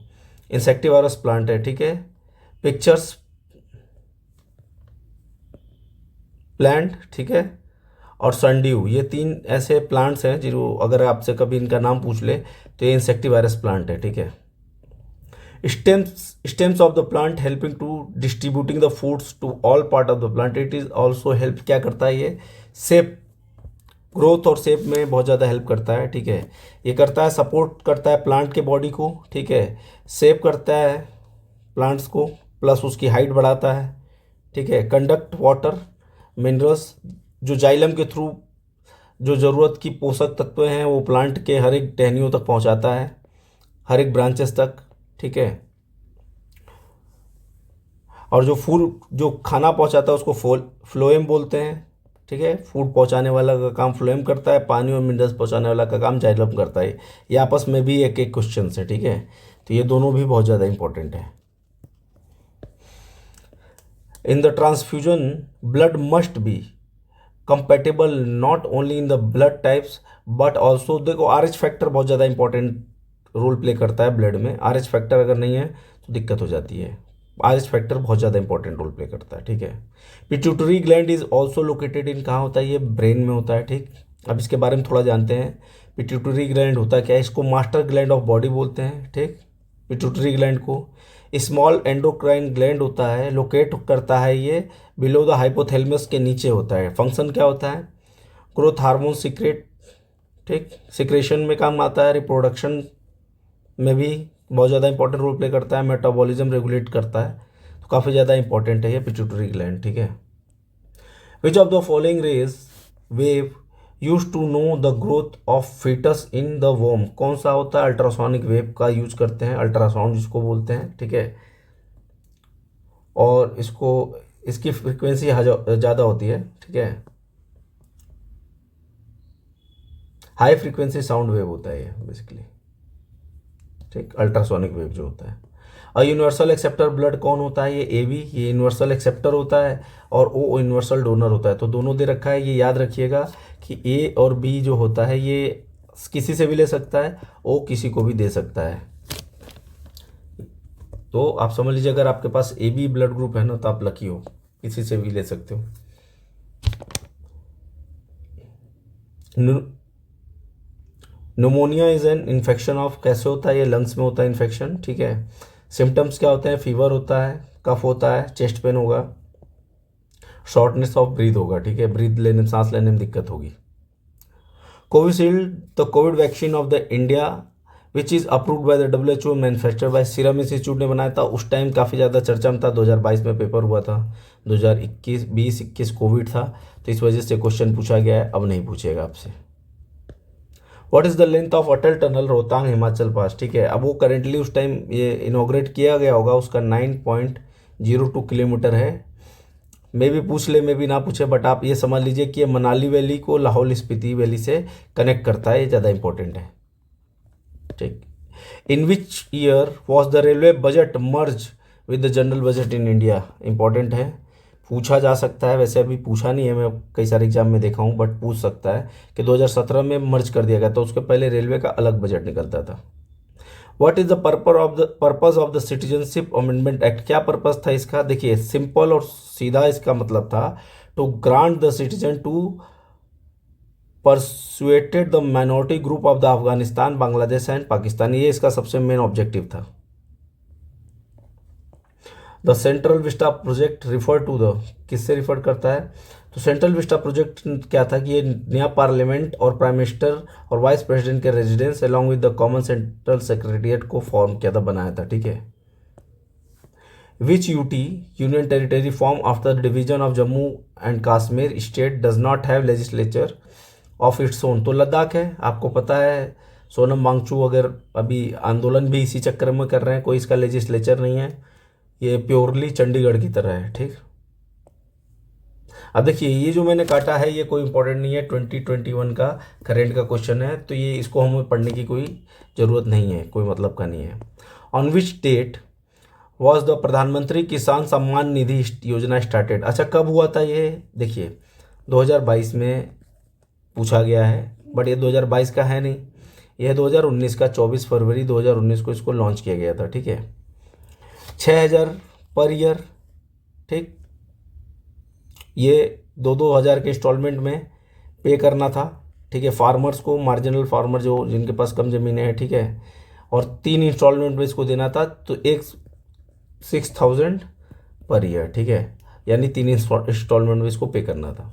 इंसेक्टिवायरस प्लांट है। ठीक है, पिक्चर्स प्लांट, ठीक है, और संड्यू, ये 3 ऐसे प्लांट्स हैं जो अगर आपसे कभी इनका नाम पूछ ले तो ये इंसेक्टिवायरस प्लांट है। ठीक है, stems of the plant helping to distributing the foods to all part of the plant. It is also help, क्या करता है ये? शेप, ग्रोथ और शेप में बहुत ज़्यादा हेल्प करता है। ठीक है, ये करता है, सपोर्ट करता है प्लांट के बॉडी को। ठीक है, शेप करता है प्लांट्स को, प्लस उसकी हाइट बढ़ाता है। ठीक है, कंडक्ट वाटर मिनरल्स, जो जाइलम के थ्रू जो ज़रूरत की पोषक तत्व हैं वो प्लांट के हर एक टहनियों तक पहुंचाता है, हर एक ब्रांचेस तक। ठीक है, और जो फूड, जो खाना पहुंचाता है उसको फ्लोएम बोलते हैं। ठीक है, फूड पहुंचाने वाला का काम फ्लोएम करता है, पानी और मिनरल्स पहुंचाने वाला का काम जाइलम करता है। ये आपस में भी एक एक क्वेश्चन है। ठीक है, तो ये दोनों भी बहुत ज़्यादा इंपॉर्टेंट है। In the transfusion blood must be compatible not only in the blood types but also, देखो RH फैक्टर बहुत ज़्यादा इंपॉर्टेंट रोल प्ले करता है ब्लड में। RH फैक्टर अगर नहीं है तो दिक्कत हो जाती है। RH फैक्टर बहुत ज़्यादा इंपॉर्टेंट रोल प्ले करता है। ठीक है, pituitary gland is also located in, कहाँ होता है? ये ब्रेन में होता है। ठीक, अब इसके बारे में थोड़ा जानते हैं। पिट्यूटरी ग्लैंड होता है क्या? इसको मास्टर ग्लैंड ऑफ बॉडी बोलते हैं। ठीक, पिट्यूटरी ग्लैंड को स्मॉल एंडोक्राइन ग्लैंड होता है, लोकेट करता है ये बिलो द हाइपोथैलेमस के नीचे होता है। फंक्शन क्या होता है? ग्रोथ हार्मोन सीक्रेट, ठीक, सिक्रेशन में काम आता है, रिप्रोडक्शन में भी बहुत ज़्यादा इंपॉर्टेंट रोल प्ले करता है, मेटाबॉलिज्म रेगुलेट करता है, तो काफ़ी ज़्यादा इंपॉर्टेंट है ये पिट्यूटरी ग्लैंड। ठीक है, which of the following rays wave use to know the growth of foetus in the womb, कौन सा होता है? अल्ट्रासोनिक वेव का यूज करते हैं, अल्ट्रासाउंड जिसको बोलते हैं। ठीक है, और इसको, इसकी फ्रीक्वेंसी ज़्यादा होती है। ठीक है, हाई फ्रीक्वेंसी साउंड वेव होता है ये बेसिकली। ठीक, अल्ट्रासोनिक वेव जो होता है। और यूनिवर्सल एक्सेप्टर ब्लड कौन होता है? ये AB, ये यूनिवर्सल एक्सेप्टर होता है, और O यूनिवर्सल डोनर होता है। तो दोनों दे रखा है, ये याद रखिएगा कि A और B जो होता है ये किसी से भी ले सकता है, O किसी को भी दे सकता है। तो आप समझ लीजिए अगर आपके पास AB ब्लड ग्रुप है ना तो आप लकी हो, किसी से भी ले सकते हो। Pneumonia is an infection of, कैसे होता है? ये लंग्स में होता है इन्फेक्शन। ठीक है, सिम्टम्स क्या होते हैं? फीवर होता है, कफ होता है, चेस्ट पेन होगा, शॉर्टनेस ऑफ ब्रीथ होगा। ठीक है, ब्रीथ लेने, सांस लेने में दिक्कत होगी। Covishield, the Covid vaccine of the India which is approved by the WHO, manufactured by serum institute ने बनाया था। उस टाइम काफ़ी ज़्यादा चर्चा में था, 2022 में पेपर हुआ था, 2021 कोविड था, तो इस वजह से क्वेश्चन पूछा गया है, अब नहीं पूछेगा आपसे। What is the length of Atal tunnel Rohtang Himachal pass? ठीक है, अब वो करेंटली उस टाइम ये इनोग्रेट किया गया होगा, उसका 9.02 किलोमीटर है। मे भी पूछ ले, मे भी ना पूछे, बट आप ये समझ लीजिए कि ये मनाली वैली को लाहौल स्पीति वैली से कनेक्ट करता है, ये ज़्यादा इंपॉर्टेंट है। ठीक, in which year was the railway budget merge with the general budget in India? Important है, पूछा जा सकता है, वैसे अभी पूछा नहीं है, मैं कई सारे एग्जाम में देखा हूँ, बट पूछ सकता है कि 2017 में मर्ज कर दिया गया, तो उसके पहले रेलवे का अलग बजट निकलता था। What is the purpose of the citizenship amendment act? क्या पर्पस था इसका? देखिए, सिंपल और सीधा इसका मतलब था to grant the citizen to persecuted the minority group of the Afghanistan, Bangladesh and Pakistan, ये इसका सबसे मेन ऑब्जेक्टिव था। The central vista project refer to the, किससे रिफर करता है? तो सेंट्रल विस्टा प्रोजेक्ट क्या था कि ये नया पार्लियामेंट और प्राइम मिनिस्टर और वाइस प्रेसिडेंट के residence along with the common central secretariat को फॉर्म किया था, बनाया था, ठीक है। Which UT union territory form after the division of Jammu and Kashmir state does not have legislature of its own? तो लद्दाख है, आपको पता है। सोनम वांगचू अगर अभी आंदोलन भी इसी चक्कर में कर रहे हैं, कोई इसका लेजिस्लेचर नहीं है, ये प्योरली चंडीगढ़ की तरह है, ठीक। अब देखिए ये जो मैंने काटा है ये कोई इंपॉर्टेंट नहीं है, 2021 का करेंट का क्वेश्चन है, तो ये इसको हमें पढ़ने की कोई ज़रूरत नहीं है, कोई मतलब का नहीं है। On which date was the Pradhanmantri Kisan Samman Nidhi योजना स्टार्टेड? अच्छा कब हुआ था ये? देखिए 2022 में पूछा गया है, बट ये 2022 का है नहीं, यह 2019 का 24 फरवरी 2019 को इसको लॉन्च किया गया था, ठीक है। 6,000 पर ईयर, ठीक। ये 2-2 हज़ार के इंस्टॉलमेंट में पे करना था, ठीक है, फार्मर्स को, मार्जिनल फार्मर जो जिनके पास कम ज़मीनें हैं, ठीक है। और 3 इंस्टॉलमेंट में इसको देना था, तो एक 6,000 पर ईयर, ठीक है, यानी 3 इंस्टॉलमेंट में इसको पे करना था।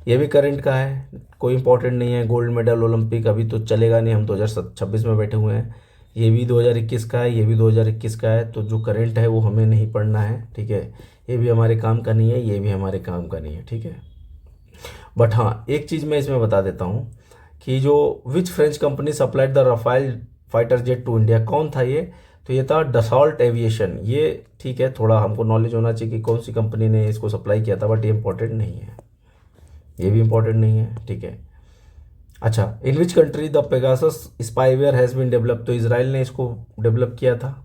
ये भी करंट का है, कोई इंपॉर्टेंट नहीं है। गोल्ड मेडल ओलंपिक अभी तो चलेगा नहीं, हम 2026 में बैठे हुए हैं। ये भी 2021 का है, ये भी 2021 का है, तो जो करंट है वो हमें नहीं पढ़ना है, ठीक है। ये भी हमारे काम का नहीं है, ये भी हमारे काम का नहीं है, ठीक है। बट हाँ एक चीज़ मैं इसमें बता देता हूँ कि जो which French company supplied the Rafale fighter jet to India, कौन था ये? तो ये था डसॉल्ट एविएशन, ये ठीक है, थोड़ा हमको नॉलेज होना चाहिए कि कौन सी कंपनी ने इसको सप्लाई किया था, बट ये इंपॉर्टेंट नहीं है, ये भी इंपॉर्टेंट नहीं है, ठीक है। अच्छा, in which country the Pegasus spyware has been develop? तो इसराइल ने इसको डेवलप किया था।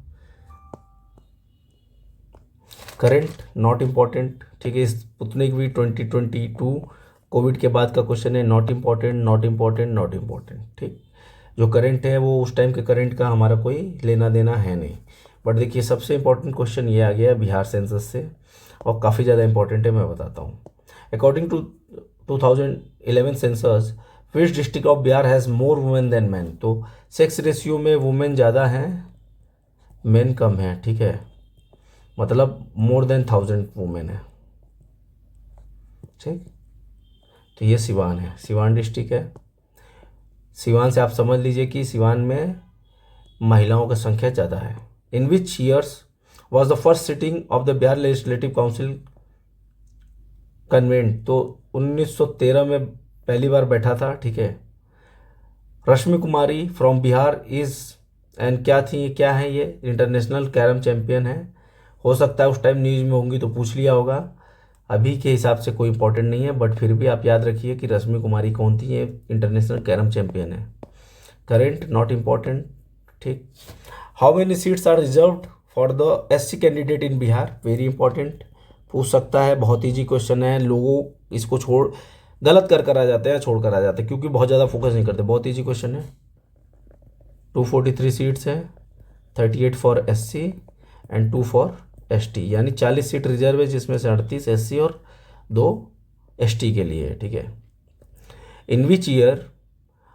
करंट नॉट इम्पॉर्टेंट, ठीक है। स्पुतनिक भी 2022 कोविड के बाद का क्वेश्चन है, not important, not important, not important, ठीक। जो करंट है वो उस टाइम के करंट का हमारा कोई लेना देना है नहीं। बट देखिए सबसे इंपॉर्टेंट क्वेश्चन ये आ गया बिहार सेंसस से, और काफ़ी ज़्यादा इंपॉर्टेंट है, मैं बताता हूँ। According to 2011 census which district of Bihar has more women than man? तो सेक्स रेशियो में वुमेन ज़्यादा हैं, मेन कम है, ठीक है, मतलब मोर देन 1000 वुमेन है, ठीक। तो ये सिवान है, सिवान डिस्ट्रिक्ट है। सिवान से आप समझ लीजिए कि सिवान में महिलाओं की संख्या ज़्यादा है। In which years was the first sitting of the Bihar legislative council convent? तो 1913 में पहली बार बैठा था, ठीक है। Rashmi Kumari from Bihar is and क्या थी, ये क्या है? ये इंटरनेशनल कैरम चैम्पियन है। हो सकता है उस टाइम न्यूज़ में होंगी तो पूछ लिया होगा, अभी के हिसाब से कोई इंपॉर्टेंट नहीं है, बट फिर भी आप याद रखिए कि रश्मि कुमारी कौन थी, ये इंटरनेशनल कैरम चैम्पियन है। करेंट नॉट इम्पॉर्टेंट, ठीक। How many seats are reserved for the SC candidate in Bihar? Very important, पूछ सकता है, बहुत ईजी क्वेश्चन है। लोगों इसको छोड़ गलत कर आ जाते हैं, छोड़ कर आ जाते हैं, क्योंकि बहुत ज़्यादा फोकस नहीं करते। बहुत ईजी क्वेश्चन है। 243 सीट्स है, 38 for SC and 2 for ST, यानी 40 सीट रिजर्व है, जिसमें से 38 एससी और 2 एसटी के लिए, ठीक है। In which year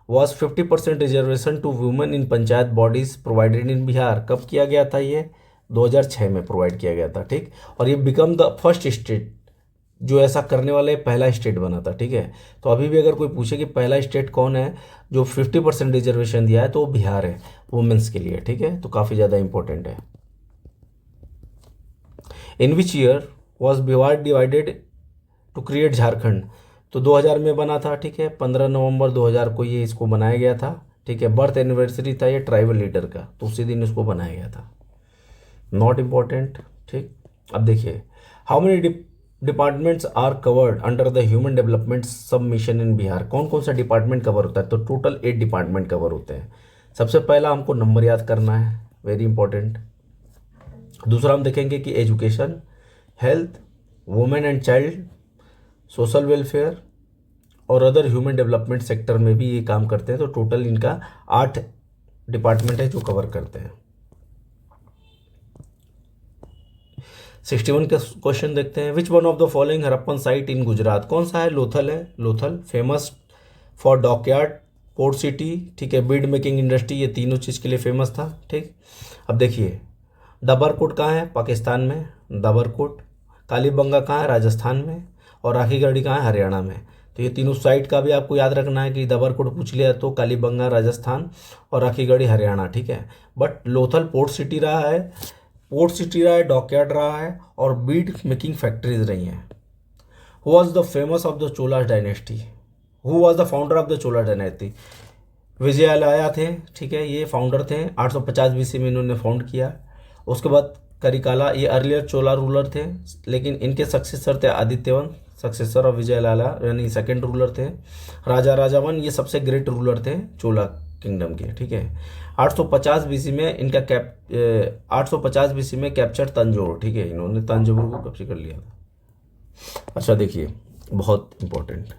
was 50% reservation to women in panchayat bodies provided in Bihar? कब किया गया था ये? 2006 में प्रोवाइड किया गया था, ठीक। और ये बिकम द फर्स्ट स्टेट जो ऐसा करने वाले पहला स्टेट बना था, ठीक है। तो अभी भी अगर कोई पूछे कि पहला स्टेट कौन है जो 50% रिजर्वेशन दिया है, तो वो बिहार है वुमेन्स के लिए, ठीक है। तो काफ़ी ज़्यादा इंपॉर्टेंट है। In which year was Bihar divided to create Jharkhand? तो 2000 में बना था, ठीक है। 15 नवंबर 2000 को ये इसको बनाया गया था, ठीक है। बर्थ एनिवर्सरी था ये ट्राइबल लीडर का, तो उसी दिन इसको बनाया गया था। नॉट इम्पॉर्टेंट, ठीक। अब देखिए how many departments are covered under the human development sub mission in Bihar? कौन कौन सा डिपार्टमेंट कवर होता है? तो टोटल 8 डिपार्टमेंट कवर होते हैं। सबसे पहला हमको नंबर याद करना है, वेरी इंपॉर्टेंट। दूसरा हम देखेंगे कि education, health, women and child, social welfare और अदर ह्यूमन डेवलपमेंट सेक्टर में भी ये काम करते हैं। तो टोटल इनका 8 डिपार्टमेंट है जो कवर करते हैं। 61 का क्वेश्चन देखते हैं। Which one of the following Harappan site in Gujarat? कौन सा है? लोथल है। Lothal famous for dockyard, port city, ठीक है, बीड मेकिंग इंडस्ट्री, ये तीनों चीज़ के लिए फेमस था, ठीक। अब देखिए दबरकोट कहाँ है? पाकिस्तान में दबरकोट। कालीबंगा कहाँ है? राजस्थान में। और राखीगढ़ी कहाँ है? हरियाणा में। तो ये तीनों साइट का भी आपको याद रखना है कि दबरकोट पूछ लिया तो कालीबंगा राजस्थान और राखीगढ़ी हरियाणा, ठीक है। बट लोथल पोर्ट सिटी रहा है, डॉकयार्ड रहा है और बीड मेकिंग फैक्ट्रीज रही हैं। Who was the famous of the Chola dynasty? Who was the founder of the Chola dynasty? Vijayalaya थे, ठीक है, ये फाउंडर थे। 850 बीसी में इन्होंने फाउंड किया। उसके बाद करिकाला, ये अर्लियर चोला रूलर थे, लेकिन इनके सक्सेसर थे आदित्यवन, सक्सेसर ऑफ विजयलाला, यानी सेकंड रूलर थे। राजा राजावन ये सबसे ग्रेट रूलर थे चोला किंगडम के, ठीक है। 850 बीसी में इनका 850 बीसी में कैप्चर तंजौर, ठीक है, इन्होंने तंजौर को कैप्चर कर लिया था। अच्छा देखिए, बहुत इंपॉर्टेंट,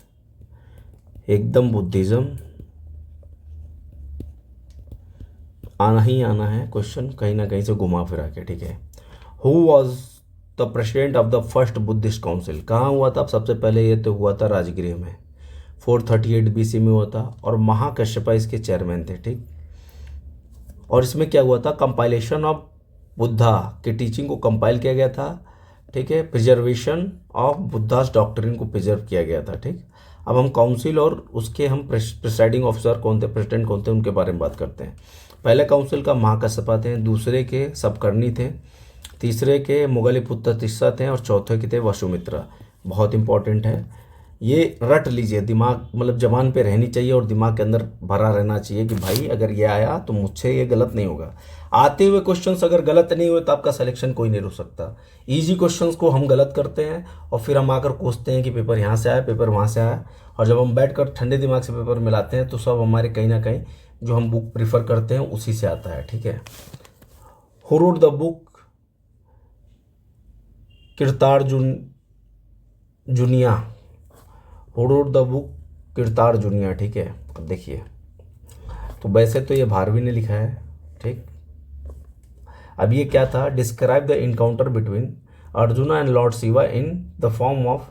एकदम बुद्धिज्म आना ही आना है क्वेश्चन, कहीं ना कहीं से घुमा फिरा के, ठीक है। Who was the president of the first Buddhist council? कहाँ हुआ था सबसे पहले? ये तो हुआ था राजगृह में, 438 बीसी में हुआ था और महाकश्यपा इसके चेयरमैन थे, ठीक। और इसमें क्या हुआ था? कंपाइलेशन ऑफ बुद्धा की टीचिंग को कंपाइल किया गया था, ठीक है। प्रिजर्वेशन ऑफ बुद्धास डॉक्ट्रिन को प्रिजर्व किया गया था, ठीक। अब हम काउंसिल और उसके हम प्रिसाइडिंग ऑफिसर कौन थे, प्रेसिडेंट कौन थे, उनके बारे में बात करते हैं। पहले काउंसिल का महाकश्यपा थे, दूसरे के सबकर्णी थे, तीसरे के मुगलिपुत्र तिस्सा थे और चौथे के थे वसुमित्रा। बहुत इंपॉर्टेंट है, ये रट लीजिए, दिमाग मतलब जबान पे रहनी चाहिए और दिमाग के अंदर भरा रहना चाहिए कि भाई अगर ये आया तो मुझसे ये गलत नहीं होगा। आते हुए क्वेश्चंस अगर गलत नहीं हुए तो आपका सिलेक्शन कोई नहीं रोक सकता। इजी क्वेश्चंस को हम गलत करते हैं और फिर हम आकर कोसते हैं कि पेपर यहाँ से आया, पेपर वहाँ से आया, और जब हम बैठ कर ठंडे दिमाग से पेपर मिलाते हैं तो सब हमारे कहीं ना कहीं जो हम बुक प्रीफर करते हैं उसी से आता है, ठीक है। Who wrote the book Kirtar जुनिया? Who wrote the book Kirtar जुनिया, ठीक है। अब देखिए, तो वैसे तो ये भारवी ने लिखा है, ठीक। अब ये क्या था? Describe the encounter between arjuna and Lord Shiva in the form of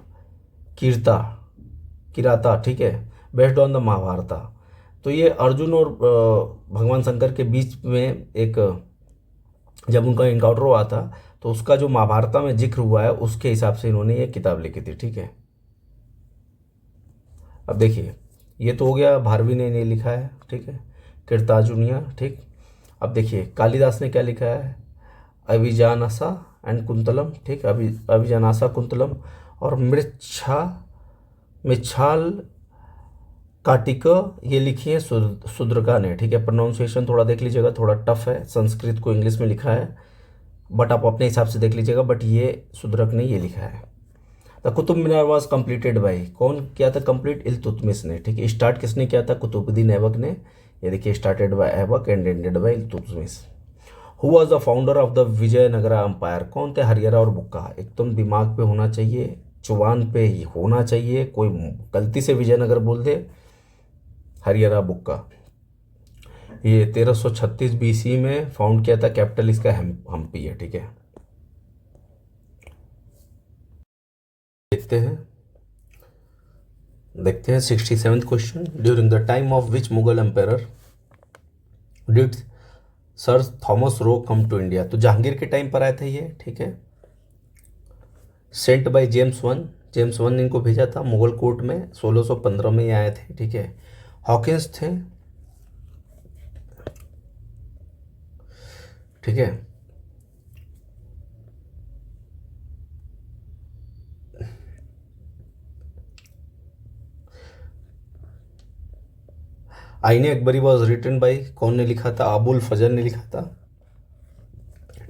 Kirata, ठीक है, बेस्ड ऑन द महाभारता। तो ये अर्जुन और भगवान शंकर के बीच में एक जब उनका इनकाउंटर हुआ था तो उसका जो महाभारत में जिक्र हुआ है उसके हिसाब से इन्होंने ये किताब लिखी थी, ठीक है। अब देखिए, ये तो हो गया भारवी ने इन्हें लिखा है, ठीक है, कीर्तार्जुनिया, ठीक। अब देखिए कालिदास ने क्या लिखा है? अभिजानासा एंड कुंतलम, ठीक, अभिजानासा कुंतलम और मिच्छाल काटिक ये लिखी है सुद्रका ने, ठीक है। प्रोनाउंसिएशन थोड़ा देख लीजिएगा, थोड़ा टफ है, संस्कृत को इंग्लिश में लिखा है, बट आप अपने हिसाब से देख लीजिएगा, बट ये सुद्रक ने ये लिखा है। The Qutub Minar was completed by, कौन किया था कंप्लीट? इल्तुतमिश ने, ठीक है। स्टार्ट किसने किया था? कुतुबुद्दीन ऐबक ने। ये देखिए, started by Aibak and ended by Iltutmish. Who was the founder of the Vijayanagara empire? कौन थे? हरिहरा और बुक्का। एकदम दिमाग पे होना चाहिए, जुबान पे ही होना चाहिए, कोई गलती से विजयनगर बोल दे, हरिहरा बुक्का। ये 1336 बीसी में फाउंड किया था, कैपिटल इसका हम्पी है, ठीक है। देखते हैं 67th question. During the time of which Mughal empire did sir Thomas Roe come to India? तो जहांगीर के टाइम पर आए थे ये, ठीक है। सेंट बाय जेम्स वन ने इनको भेजा था मुगल कोर्ट में, 1615 में ये आए थे, ठीक है। हॉकिंस थे, ठीक है। आईने अकबरी वॉज रिटन बाई, कौन ने लिखा था? अबुल फजल ने लिखा था,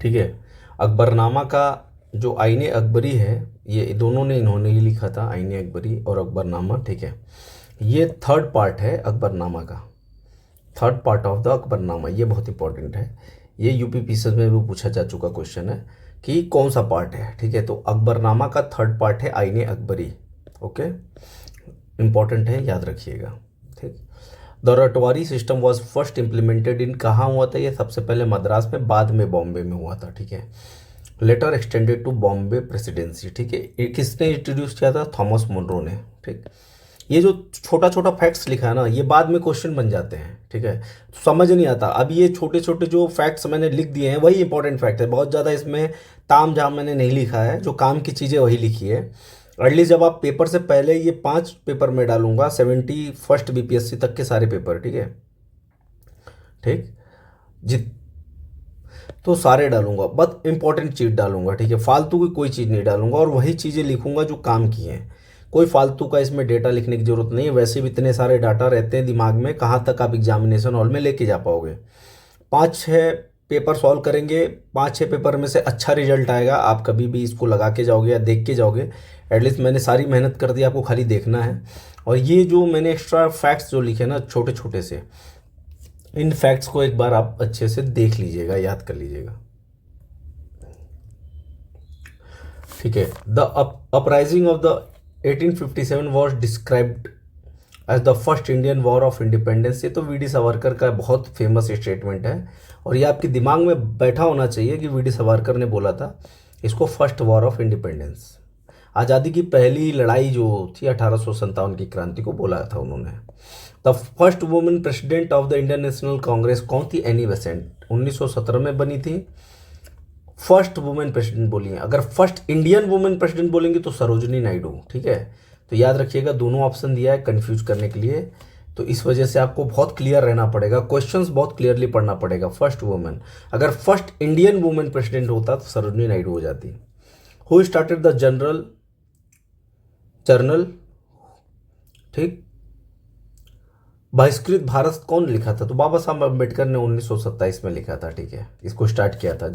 ठीक है। अकबरनामा का जो आईने अकबरी है, ये दोनों ने इन्होंने ही लिखा था, आईने अकबरी और अकबरनामा, ठीक है। ये थर्ड पार्ट है अकबरनामा का, third part of the Akbarnama, ये बहुत इंपॉर्टेंट है। ये यूपीपीसीएस में भी पूछा जा चुका क्वेश्चन है कि कौन सा पार्ट है, ठीक है। तो अकबरनामा का थर्ड पार्ट है आईने अकबरी, ओके, इंपॉर्टेंट है, याद रखिएगा, ठीक। The ryotwari system was first implemented in, कहाँ हुआ था ये? सबसे पहले मद्रास में, बाद में बॉम्बे में हुआ था, ठीक है। Later extended to Bombay presidency, ठीक है। किसने इंट्रोड्यूस किया था? थॉमस मुनरो ने, ठीक। ये जो छोटा छोटा फैक्ट्स लिखा है ना, ये बाद में क्वेश्चन बन जाते हैं, ठीक है, तो समझ नहीं आता। अब ये छोटे छोटे जो फैक्ट्स मैंने लिख दिए हैं वही इंपॉर्टेंट फैक्ट है, बहुत ज़्यादा इसमें ताम झाम मैंने नहीं लिखा है, जो काम की चीज़ें वही लिखी है। अर्ली जब आप पेपर से पहले ये 5 पेपर में डालूंगा, 71st BPSC तक के सारे पेपर, ठीक है, ठीक, जित तो सारे डालूंगा, बस इंपॉर्टेंट चीज़ डालूंगा, ठीक है, फालतू की कोई चीज़ नहीं डालूंगा, और वही चीज़ें लिखूंगा जो काम की हैं। कोई फालतू का इसमें डेटा लिखने की ज़रूरत नहीं है, वैसे भी इतने सारे डाटा रहते हैं दिमाग में, कहाँ तक आप एग्जामिनेशन हॉल में लेके जा पाओगे। 5-6 पेपर सॉल्व करेंगे, 5-6 पेपर में से अच्छा रिजल्ट आएगा, आप कभी भी इसको लगा के जाओगे या देख के जाओगे। एटलीस्ट मैंने सारी मेहनत कर दी, आपको खाली देखना है। और ये जो मैंने एक्स्ट्रा फैक्ट्स जो लिखे ना छोटे छोटे से, इन फैक्ट्स को एक बार आप अच्छे से देख लीजिएगा, याद कर लीजिएगा, ठीक है। The uprising of the 1857 was described as the first Indian war of independence. ये तो वी डी सावरकर का बहुत फेमस स्टेटमेंट है, और ये आपके दिमाग में बैठा होना चाहिए कि वी डी सावरकर ने बोला था इसको फर्स्ट वॉर ऑफ इंडिपेंडेंस। आज़ादी की पहली लड़ाई जो थी 1857 की क्रांति को बोला था उन्होंने। The first women president of the Indian National Congress कौन थी? एनी बेसेंट, 1917 में बनी थी। फर्स्ट वुमेन प्रेसिडेंट बोलिए, अगर फर्स्ट इंडियन वुमेन प्रेसिडेंट बोलेंगे तो सरोजिनी नायडू, ठीक है। तो याद रखिएगा, दोनों ऑप्शन दिया है कंफ्यूज करने के लिए, तो इस वजह से आपको बहुत क्लियर रहना पड़ेगा, क्वेश्चंस बहुत क्लियरली पढ़ना पड़ेगा। फर्स्ट वुमेन, अगर फर्स्ट इंडियन वुमेन प्रेसिडेंट होता तो सरोजिनी नायडू हो जाती। हु स्टार्टेड द जर्नल, ठीक, बहिष्कृत भारत कौन लिखा था? तो बाबा साहब अम्बेडकर ने 1927 में लिखा था, ठीक है। इसको स्टार्ट किया था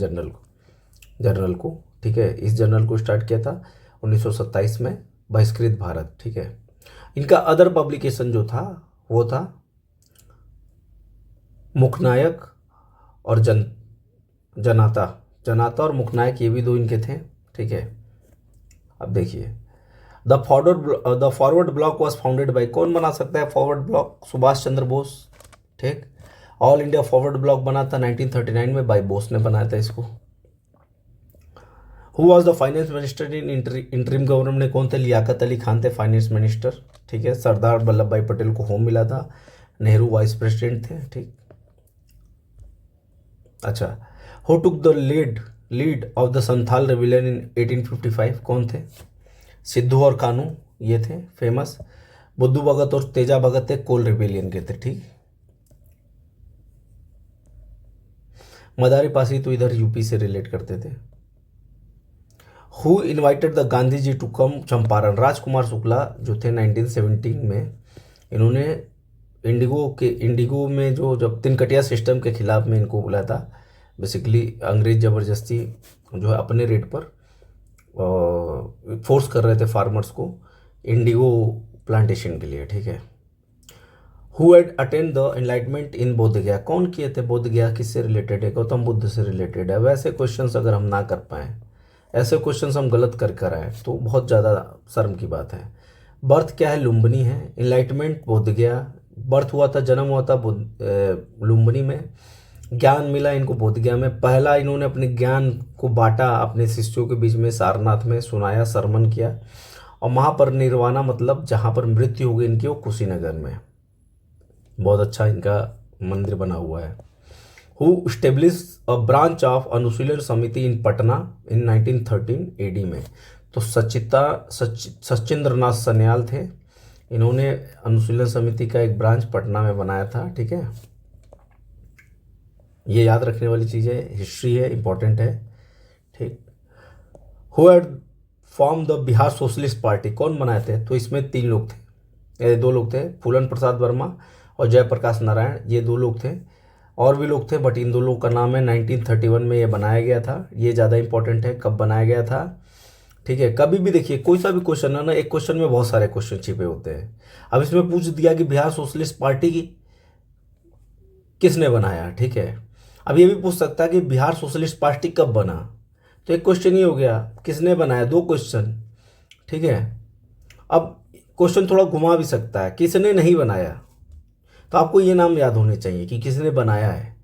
जर्नल को, ठीक है, इस जर्नल को स्टार्ट किया था 1927 में, बहिष्कृत भारत, ठीक है। इनका अदर पब्लिकेशन जो था वो था मुखनायक और जनाता और मुखनायक, ये भी दो इनके थे, ठीक है। अब देखिए, the forward block was founded by, कौन बना सकता है फॉरवर्ड ब्लॉक? सुभाष चंद्र बोस, ठीक। ऑल इंडिया फॉरवर्ड ब्लॉक बना था 1939 में, बाय बोस ने बनाया था इसको। Who was the finance minister in interim government में? कौन थे? लियाकत अली खान थे फाइनेंस मिनिस्टर, ठीक है। सरदार वल्लभ भाई पटेल को होम मिला था, नेहरू वाइस प्रेसिडेंट थे, ठीक। अच्छा, who took the lead of the Santhal rebellion in 1855? कौन थे? सिद्धू और कानू, ये थे फेमस। बुद्धू भगत और तेजा भगत थे कोल रेबिलियन के थे, ठीक। मदारी पासी तो इधर यूपी से रिलेट करते थे। Who invited the Gandhi ji to come Champaran? Rajkumar Shukla जो थे 1917 में, इन्होंने इंडिगो में जो जब तिनकटिया सिस्टम के खिलाफ में इनको बुलाया था। बेसिकली अंग्रेज ज़बरदस्ती जो है अपने रेट पर फोर्स कर रहे थे फार्मर्स को इंडिगो प्लांटेशन के लिए, ठीक है। Who had attend the enlightenment in Bodh Gaya? कौन किए थे बोध गया? किससे रिलेटेड है? गौतम बुद्ध से रिलेटेड है। वैसे क्वेश्चंस अगर हम ना कर पाएँ, ऐसे क्वेश्चंस हम गलत कर आए तो बहुत ज़्यादा शर्म की बात है। बर्थ क्या है? लुम्बिनी है। इनलाइटमेंट बोध गया, बर्थ हुआ था, जन्म हुआ था लुम्बिनी में। ज्ञान मिला इनको बोध गया में। पहला इन्होंने अपने ज्ञान को बांटा अपने शिष्यों के बीच में, सारनाथ में सुनाया, सरमन किया। और महापरिनिर्वाणा मतलब जहाँ पर मृत्यु हो गई इनकी, वो कुशीनगर में। बहुत अच्छा इनका मंदिर बना हुआ है। Who establish a branch of Anushilan Samiti in Patna in 1913 AD में? तो सचिंद्रनाथ सन्याल थे, इन्होंने अनुशीलन समिति का एक ब्रांच पटना में बनाया था, ठीक है। ये याद रखने वाली चीज़ है, हिस्ट्री है, इंपॉर्टेंट है, ठीक। Who had form the Bihar socialist party? कौन बनाए थे? तो इसमें 3 लोग थे, 2 लोग थे, फूलन प्रसाद वर्मा और जयप्रकाश नारायण, ये 2 लोग थे। और भी लोग थे बट इन 2 लोगों का नाम है। 1931 में ये बनाया गया था। ये ज़्यादा इंपॉर्टेंट है, कब बनाया गया था, ठीक है। कभी भी देखिए कोई सा भी क्वेश्चन है ना, एक क्वेश्चन में बहुत सारे क्वेश्चन छिपे होते हैं। अब इसमें पूछ दिया कि बिहार सोशलिस्ट पार्टी की किसने बनाया, ठीक है। अब ये भी पूछ सकता है कि बिहार सोशलिस्ट पार्टी कब बना, तो एक क्वेश्चन ही हो गया, किसने बनाया, 2 क्वेश्चन, ठीक है। अब क्वेश्चन थोड़ा घुमा भी सकता है, किसने नहीं बनाया, तो आपको ये नाम याद होने चाहिए कि किसने बनाया है,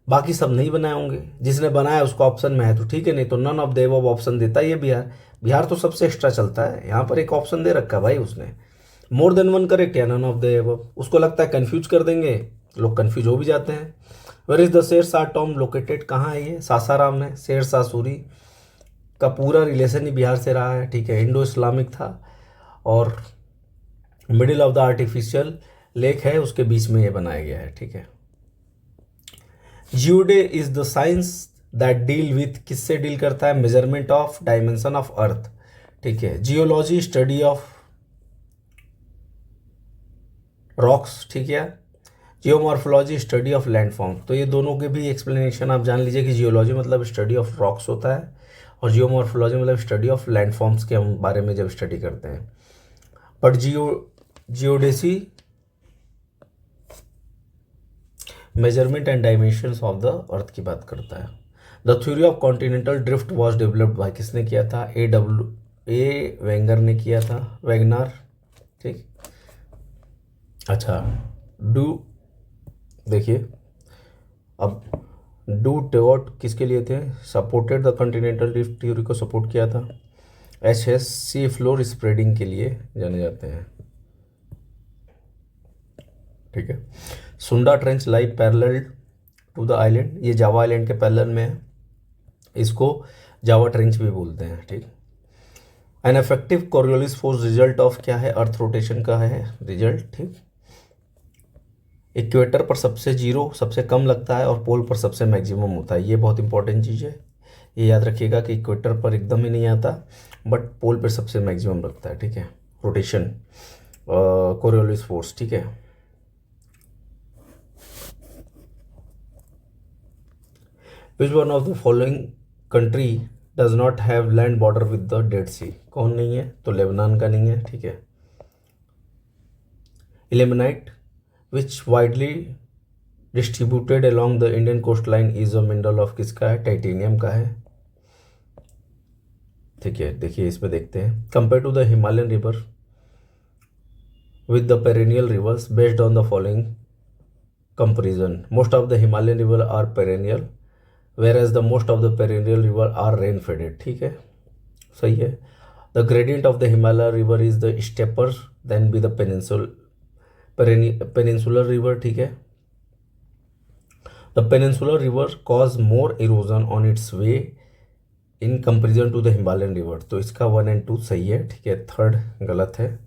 बाकी सब नहीं बनाए होंगे। जिसने बनाया उसका ऑप्शन में है तो ठीक है, नहीं तो none of the above option देता है ये बिहार। बिहार तो सबसे एक्स्ट्रा चलता है, यहाँ पर एक ऑप्शन दे रखा है भाई उसने। मोर देन वन करेक्ट या नन ऑफ द अबव। उसको लगता है कंफ्यूज कर देंगे, लोग कंफ्यूज हो भी जाते हैं। Where is the Sher Shah tomb located, कहाँ है ये? सासाराम में। शेरशाह सूरी का पूरा रिलेशन ही बिहार से रहा है, ठीक है। इंडो इस्लामिक था और middle of the artificial lake है, उसके बीच में ये बनाया गया है, ठीक है। Geodesy is the science that deal with, किससे डील करता है? Measurement of dimension of earth, ठीक है। जियोलॉजी स्टडी ऑफ रॉक्स, ठीक है। Geomorphology study of landform. तो ये दोनों के भी एक्सप्लेनेशन आप जान लीजिए कि जियोलॉजी मतलब स्टडी ऑफ रॉक्स होता है और जियोमॉर्फोलॉजी मतलब स्टडी ऑफ लैंडफॉर्म्स के हम बारे में जब स्टडी करते हैं। But geodesy measurement and dimensions of the earth की बात करता है। The theory of continental drift was developed by, किसने किया था? ए वेंगर ने किया था, वैगनार, ठीक। अच्छा, देखिए अब डू टेवॉट किसके लिए थे? Supported the continental drift theory को सपोर्ट किया था। एच सी फ्लोर स्प्रेडिंग के लिए जाने जाते हैं, ठीक है। Sunda trench lie parallel to the island, ये जावा आइलैंड के पैरेलल में है, इसको जावा ट्रेंच भी बोलते हैं, ठीक। An effective Coriolis force result of क्या है? अर्थ रोटेशन का है रिजल्ट, ठीक। इक्वेटर पर सबसे जीरो सबसे कम लगता है और पोल पर सबसे मैक्सिमम होता है, ये बहुत इंपॉर्टेंट चीज़ है, ये याद रखिएगा कि इक्वेटर पर एकदम ही नहीं आता बट पोल पर सबसे मैक्सिमम लगता है, ठीक है, रोटेशन कोरियोलिस फोर्स, ठीक है। Which one of the following country does not have land border with the Dead Sea? कौन नहीं है? तो लेबनान का नहीं है, ठीक है। Ilmenite which widely distributed along the Indian coast line is a mineral of, किसका है? टाइटेनियम का है, ठीक है। देखिए इसमें देखते हैं, compare to the Himalayan river with the perennial rivers based on the following comparison. Most of the Himalayan river are perennial whereas the most of the perennial river are rain faded, ठीक है, सही है। The gradient of the Himalaya river is the steeper than be the peninsular river, ठीक है। The peninsular river cause more erosion on its way in comparison to the Himalayan river, तो इसका 1 और 2 सही है, ठीक है। थर्ड गलत है।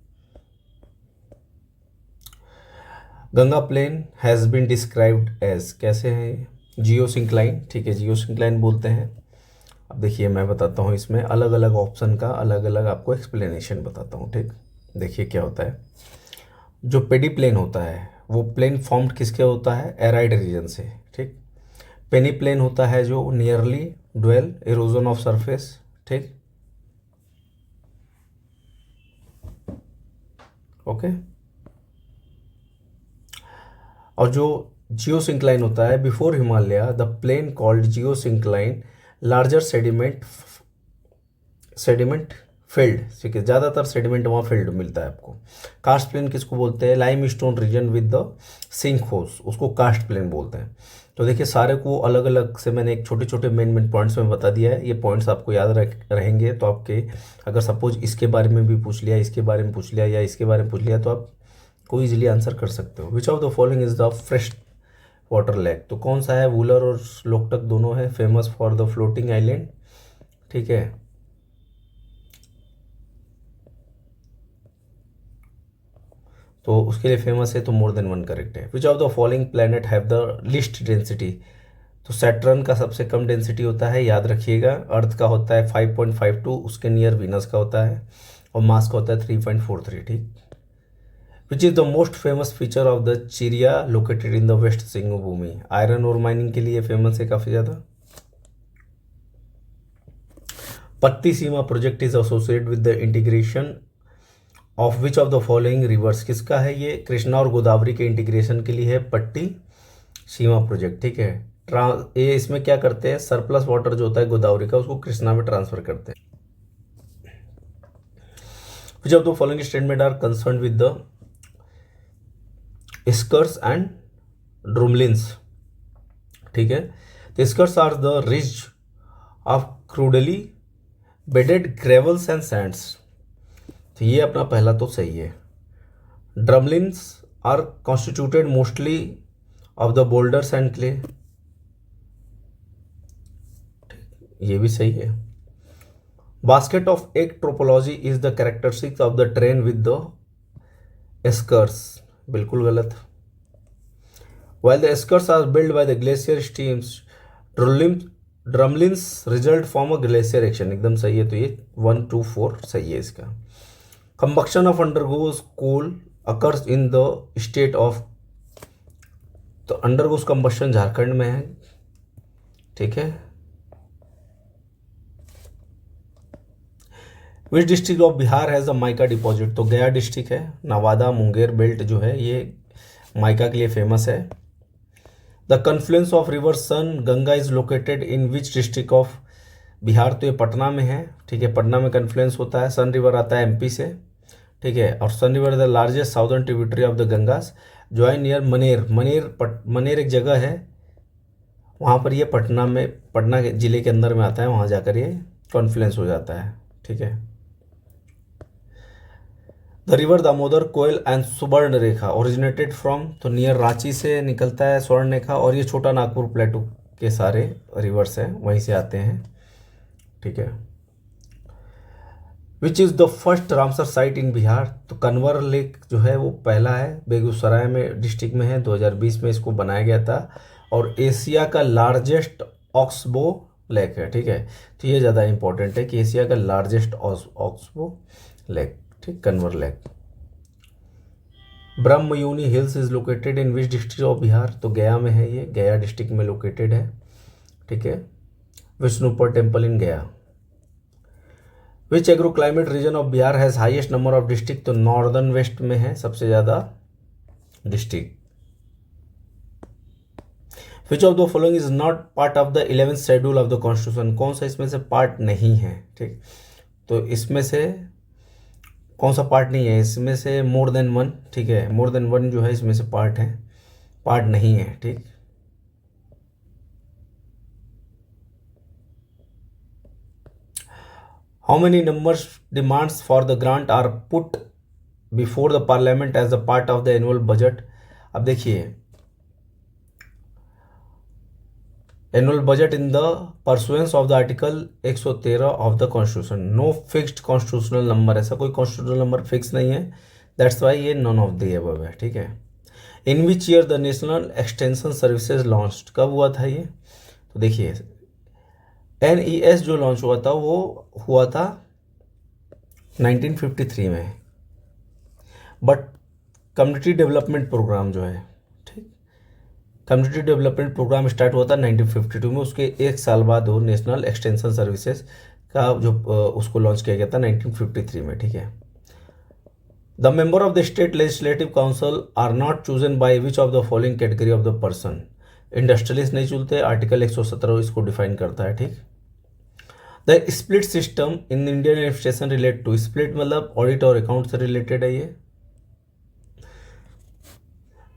Ganga plain has been described as, कैसे है? जियोसिंक्लाइन, ठीक है, जियोसिंक्लाइन बोलते हैं। अब देखिए मैं बताता हूँ, इसमें अलग अलग ऑप्शन का अलग अलग आपको एक्सप्लेनेशन बताता हूँ, ठीक। देखिए क्या होता है, जो पेडी प्लेन होता है वो प्लेन फॉर्म्ड किसके होता है? एराइड रीजन से, ठीक। पेनी प्लेन होता है जो nearly dwell erosion of surface, ठीक, ओके। और जो जियोसिंक्लाइन होता है before Himalaya the plain called geosyncline larger sediment field, ठीक है, ज़्यादातर सेडिमेंट वहाँ फील्ड मिलता है आपको। कास्ट प्लेन किसको बोलते हैं? Limestone region with the sinkholes, उसको कास्ट प्लेन बोलते हैं। तो देखिए सारे को अलग अलग से मैंने एक छोटे छोटे मेन पॉइंट्स में बता दिया है, ये पॉइंट्स आपको याद रहेंगे तो आपके अगर सपोज इसके बारे में भी पूछ लिया, इसके बारे में पूछ लिया या इसके बारे में पूछ लिया तो आप को ईजिली आंसर कर सकते हो। विच of the following is the fresh water lake, तो कौन सा है? वुलर और लोकटक दोनों है, famous for the floating island, ठीक है। तो उसके लिए फेमस है, तो मोर देन वन करेक्ट है। Which of the following planet have the list density, तो सैटर्न का सबसे कम डेंसिटी होता है, याद रखिएगा। अर्थ का होता है 5.52, उसके नियर वीनस का होता है और मास का होता है 3.43, ठीक। Which is the most famous feature of the Chiria located in the west Singhbhum, iron और माइनिंग के लिए फेमस है काफ़ी ज़्यादा। Pattiseema project is associated with the integration of which of the following rivers, किसका है ये? कृष्णा और गोदावरी के इंटीग्रेशन के लिए है पट्टी सीमा प्रोजेक्ट, ठीक है। ये इसमें क्या करते हैं? सरप्लस वाटर जो होता है गोदावरी का उसको कृष्णा में ट्रांसफर करते हैं। Which of the following statement are concern with the eskers and drumlins, ठीक है। The eskers are the ridge of crudely bedded gravels and sands, तो ये अपना पहला तो सही है। Drumlins are constituted mostly of the boulders and clay, ये भी सही है। Basket of egg topology is the characteristics of the terrain with the eskers, बिल्कुल गलत। While the eskers are built by the glacier streams, drumlins result from a glacier action, एकदम सही है। तो ये 1, 2, 4 सही है इसका। Combustion of undergoes coal occurs in the state of, तो undergoes combustion झारखंड में है, ठीक है। Which district of Bihar has a mica deposit, तो गया डिस्ट्रिक्ट है। नवादा मुंगेर बेल्ट जो है ये माइका के लिए फेमस है। The confluence of river Son Ganga is located in which district of Bihar, तो ये पटना में है, ठीक है। पटना में कन्फ्लुएंस होता है। सन रिवर आता है एमपी से, ठीक है। और Son river the largest southern tributary of the Ganges join near Maner, Maner एक जगह है, वहाँ पर ये पटना के जिले के अंदर में आता है, वहाँ जाकर ये कॉन्फ्लुएंस हो जाता है, ठीक है। The river Damodar Koel and Subarnarekha originated from, तो नियर रांची से निकलता है स्वर्ण रेखा, और ये छोटा नागपुर प्लेटू के सारे रिवर्स हैं वहीं से आते हैं, ठीक है। Which is the first Ramsar site in Bihar, तो कन्वर लेक जो है वो पहला है, बेगूसराय में डिस्ट्रिक्ट में है। 2020 में इसको बनाया गया था, और एशिया का लार्जेस्ट ऑक्सबो लेक है, ठीक है। तो ये ज़्यादा इंपॉर्टेंट है कि एशिया का लार्जेस्ट ऑक्सबो लेक, ठीक, Kanwar lake. Brahmayoni hills is located in which district of Bihar, तो गया में है, ये गया डिस्ट्रिक्ट में लोकेटेड है, ठीक है। Vishnupur temple in Gaya. Which agro climate region of Bihar has highest number of district, तो नॉर्दर्न वेस्ट में है सबसे ज़्यादा district. Which of the following is not part of the 11th schedule of the constitution, कौन सा इसमें से पार्ट नहीं है, ठीक। तो इसमें से कौन सा पार्ट नहीं है, इसमें से मोर देन वन, ठीक है। मोर देन वन जो है इसमें से पार्ट है, पार्ट नहीं है, ठीक। How many numbers demands for the grant are put before the parliament as the part of the annual budget. अब देखिए, annual budget in the pursuance of the article 113 of the constitution, no fixed constitutional number, ऐसा कोई constitutional number fix नहीं है, that's why ये none of the above है, ठीक है। In which year the national extension services launched, कब हुआ था ये, तो देखिए NES जो लॉन्च हुआ था वो हुआ था 1953 में, बट कम्युनिटी डेवलपमेंट प्रोग्राम जो है, कम्युनिटी डेवलपमेंट प्रोग्राम स्टार्ट हुआ था 1952 में, उसके एक साल बाद वो नेशनल एक्सटेंशन सर्विसेज का जो उसको लॉन्च किया गया था 1953 में, ठीक है। The member of the state legislative council are not chosen by which of the following category of the person, industrialist नहीं चुनते, आर्टिकल 117 इसको डिफाइन करता है, ठीक। The split system in Indian administration relate to, split मतलब audit और account से related है ये।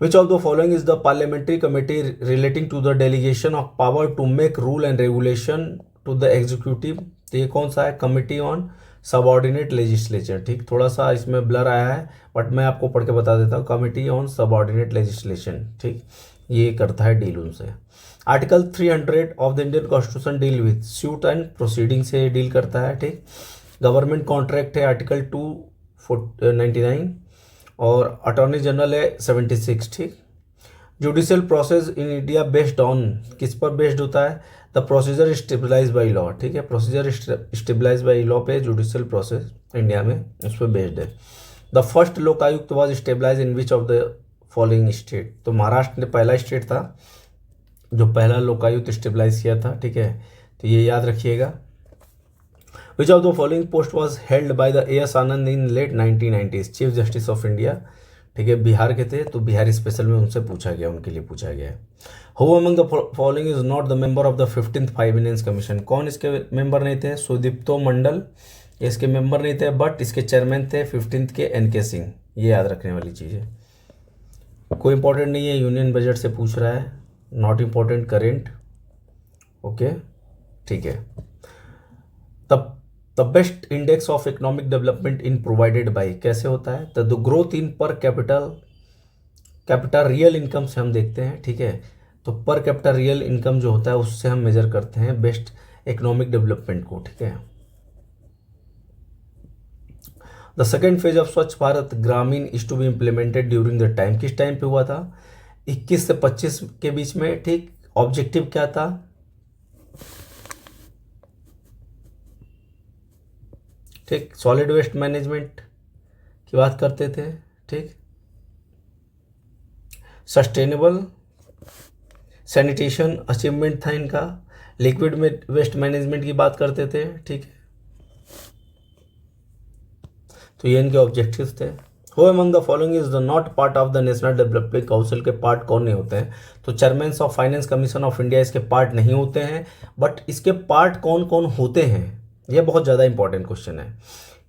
Which of the following is the parliamentary committee relating to the delegation of power to make rule and regulation to the executive, तो ये कौन सा है, कमिटी ऑन सबऑर्डिनेट लेजिस्लेचर, ठीक। थोड़ा सा इसमें ब्लर आया है बट मैं आपको पढ़ के बता देता हूँ, कमिटी ऑन सबऑर्डिनेट लेजिस्लेशन, ठीक, ये करता है डील उनसे। Article 300 of the Indian constitution deal with suit and proceeding से डील करता है, ठीक। गवर्नमेंट कॉन्ट्रैक्ट है आर्टिकल 299, और अटॉर्नी जनरल है 76, ठीक। Judicial process in India based on, किस पर बेस्ड होता है, the procedure stabilise by law, ठीक है। प्रोसीजर स्टेबलाइज बाई लॉ पे जुडिशियल प्रोसेस इंडिया में उस पर बेस्ड है। The first Lokayukta was stabilise in which of the following state, तो महाराष्ट्र ने पहला स्टेट था जो पहला लोकायुक्त स्टेबलाइज किया था, ठीक है। तो ये याद रखिएगा। Which of the following post was held by the A.S. Anand in late 1990s, chief justice of India, ठीक है। बिहार के थे, तो बिहार स्पेशल में उनसे पूछा गया, उनके लिए पूछा गया है। Who among the following is not the member of the 15th finance commission, कौन इसके मेंबर नहीं थे, सुदीप्तो मंडल इसके मेंबर नहीं थे, बट इसके चेयरमैन थे 15th के NK सिंह, ये याद रखने वाली चीज़ है। कोई इंपॉर्टेंट नहीं है, यूनियन बजट से पूछ रहा है, नॉट इम्पॉर्टेंट करेंट, ओके, ठीक है। तब the best index of economic development in provided by, कैसे होता है, तो द ग्रोथ इन पर कैपिटल रियल इनकम से हम देखते हैं, ठीक है। तो पर कैपिटल रियल इनकम जो होता है उससे हम मेजर करते हैं बेस्ट इकोनॉमिक डेवलपमेंट को, ठीक है। The second phase of Swachh Bharat Gramin is to be implemented during the time, किस टाइम पे हुआ था, 21 से 25 के बीच में, ठीक। ऑब्जेक्टिव क्या था, ठीक, सॉलिड वेस्ट मैनेजमेंट की बात करते थे, ठीक। सस्टेनेबल सैनिटेशन अचीवमेंट था इनका, लिक्विड में वेस्ट मैनेजमेंट की बात करते थे, ठीक है। तो ये इनके ऑब्जेक्टिव्स थे। Who among the following is the not part of the national development council, के पार्ट कौन नहीं होते हैं, तो chairman of finance commission of India इसके पार्ट नहीं होते हैं। बट इसके पार्ट कौन कौन होते हैं, ये बहुत ज़्यादा इंपॉर्टेंट क्वेश्चन है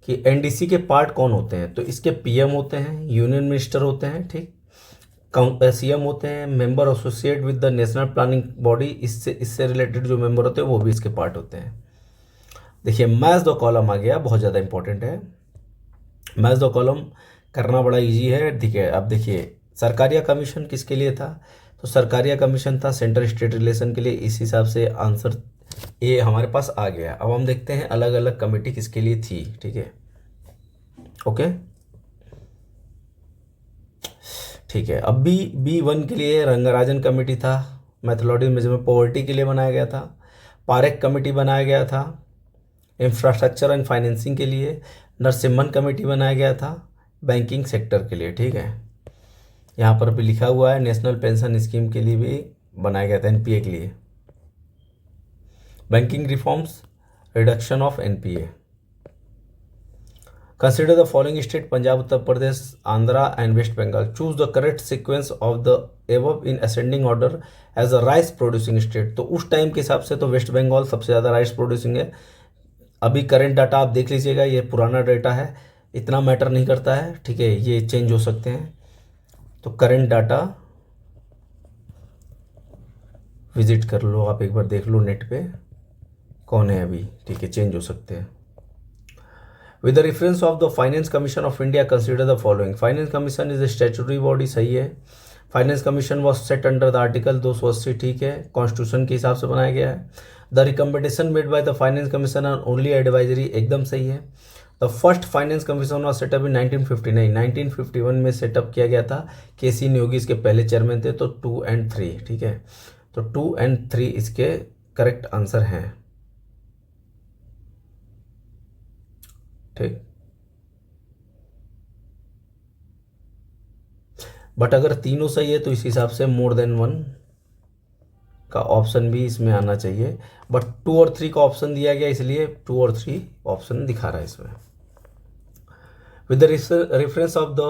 कि एनडीसी के पार्ट कौन होते हैं। तो इसके पीएम होते हैं, यूनियन मिनिस्टर होते हैं, ठीक, सीएम होते हैं, member associate with the national planning body, इससे रिलेटेड जो मेंबर होते हैं वो भी इसके पार्ट होते हैं। देखिए मैच द कॉलम आ गया, बहुत ज़्यादा इंपॉर्टेंट है। मैच द कॉलम करना बड़ा इजी है, ठीक है। अब देखिए सरकारिया कमीशन किसके लिए था, तो सरकारिया कमीशन था सेंट्रल स्टेट रिलेशन के लिए, इस हिसाब से आंसर ए हमारे पास आ गया। अब हम देखते हैं अलग अलग कमेटी किसके लिए थी, ठीक है, ओके, ठीक है। अब B1 के लिए रंगराजन कमेटी था, मैथोलॉजी मेजरमेंट पॉवर्टी के लिए बनाया गया था। पारेख कमेटी बनाया गया था इंफ्रास्ट्रक्चर एंड फाइनेंसिंग के लिए। नरसिम्हन कमेटी बनाया गया था बैंकिंग सेक्टर के लिए, ठीक है। यहाँ पर भी लिखा हुआ है नेशनल पेंशन स्कीम के लिए भी बनाया गया था, एनपीए के लिए। Banking reforms, reduction of NPA. Consider the following state Punjab, Uttar Pradesh, Andhra and West Bengal. Choose the correct sequence of the above in ascending order as a rice producing state. तो उस time के हिसाब से तो waste Bengal सबसे ज़्यादा rice producing है। अभी करंट डाटा आप देख लीजिएगा, ये पुराना डाटा है, इतना मैटर नहीं करता है, ठीक है, ये चेंज हो सकते हैं। तो करंट डाटा विजिट कर लो आप, एक बार देख लो नेट पे कौन है अभी, ठीक है, चेंज हो सकते हैं। With the reference of the Finance Commission of India, consider the following. Finance Commission is a statutory body, सही है। Finance Commission was set under the Article 280, ठीक है, कॉन्स्टिट्यूशन के हिसाब से बनाया गया है। The recommendation made by the Finance Commission are only advisory, एकदम सही है। The first Finance Commission was set up in 1959, 1951 में सेटअप किया गया था। KC न्योगी इसके पहले चेयरमैन थे। तो 2 और 3, ठीक है, तो 2 और 3 इसके करेक्ट आंसर हैं, ठीक। बट अगर तीनों सही है तो इस हिसाब से मोर देन 1 का ऑप्शन भी इसमें आना चाहिए। बट 2 और 3 का ऑप्शन दिया गया, इसलिए 2 और 3 ऑप्शन दिखा रहा है इसमें। With the reference of the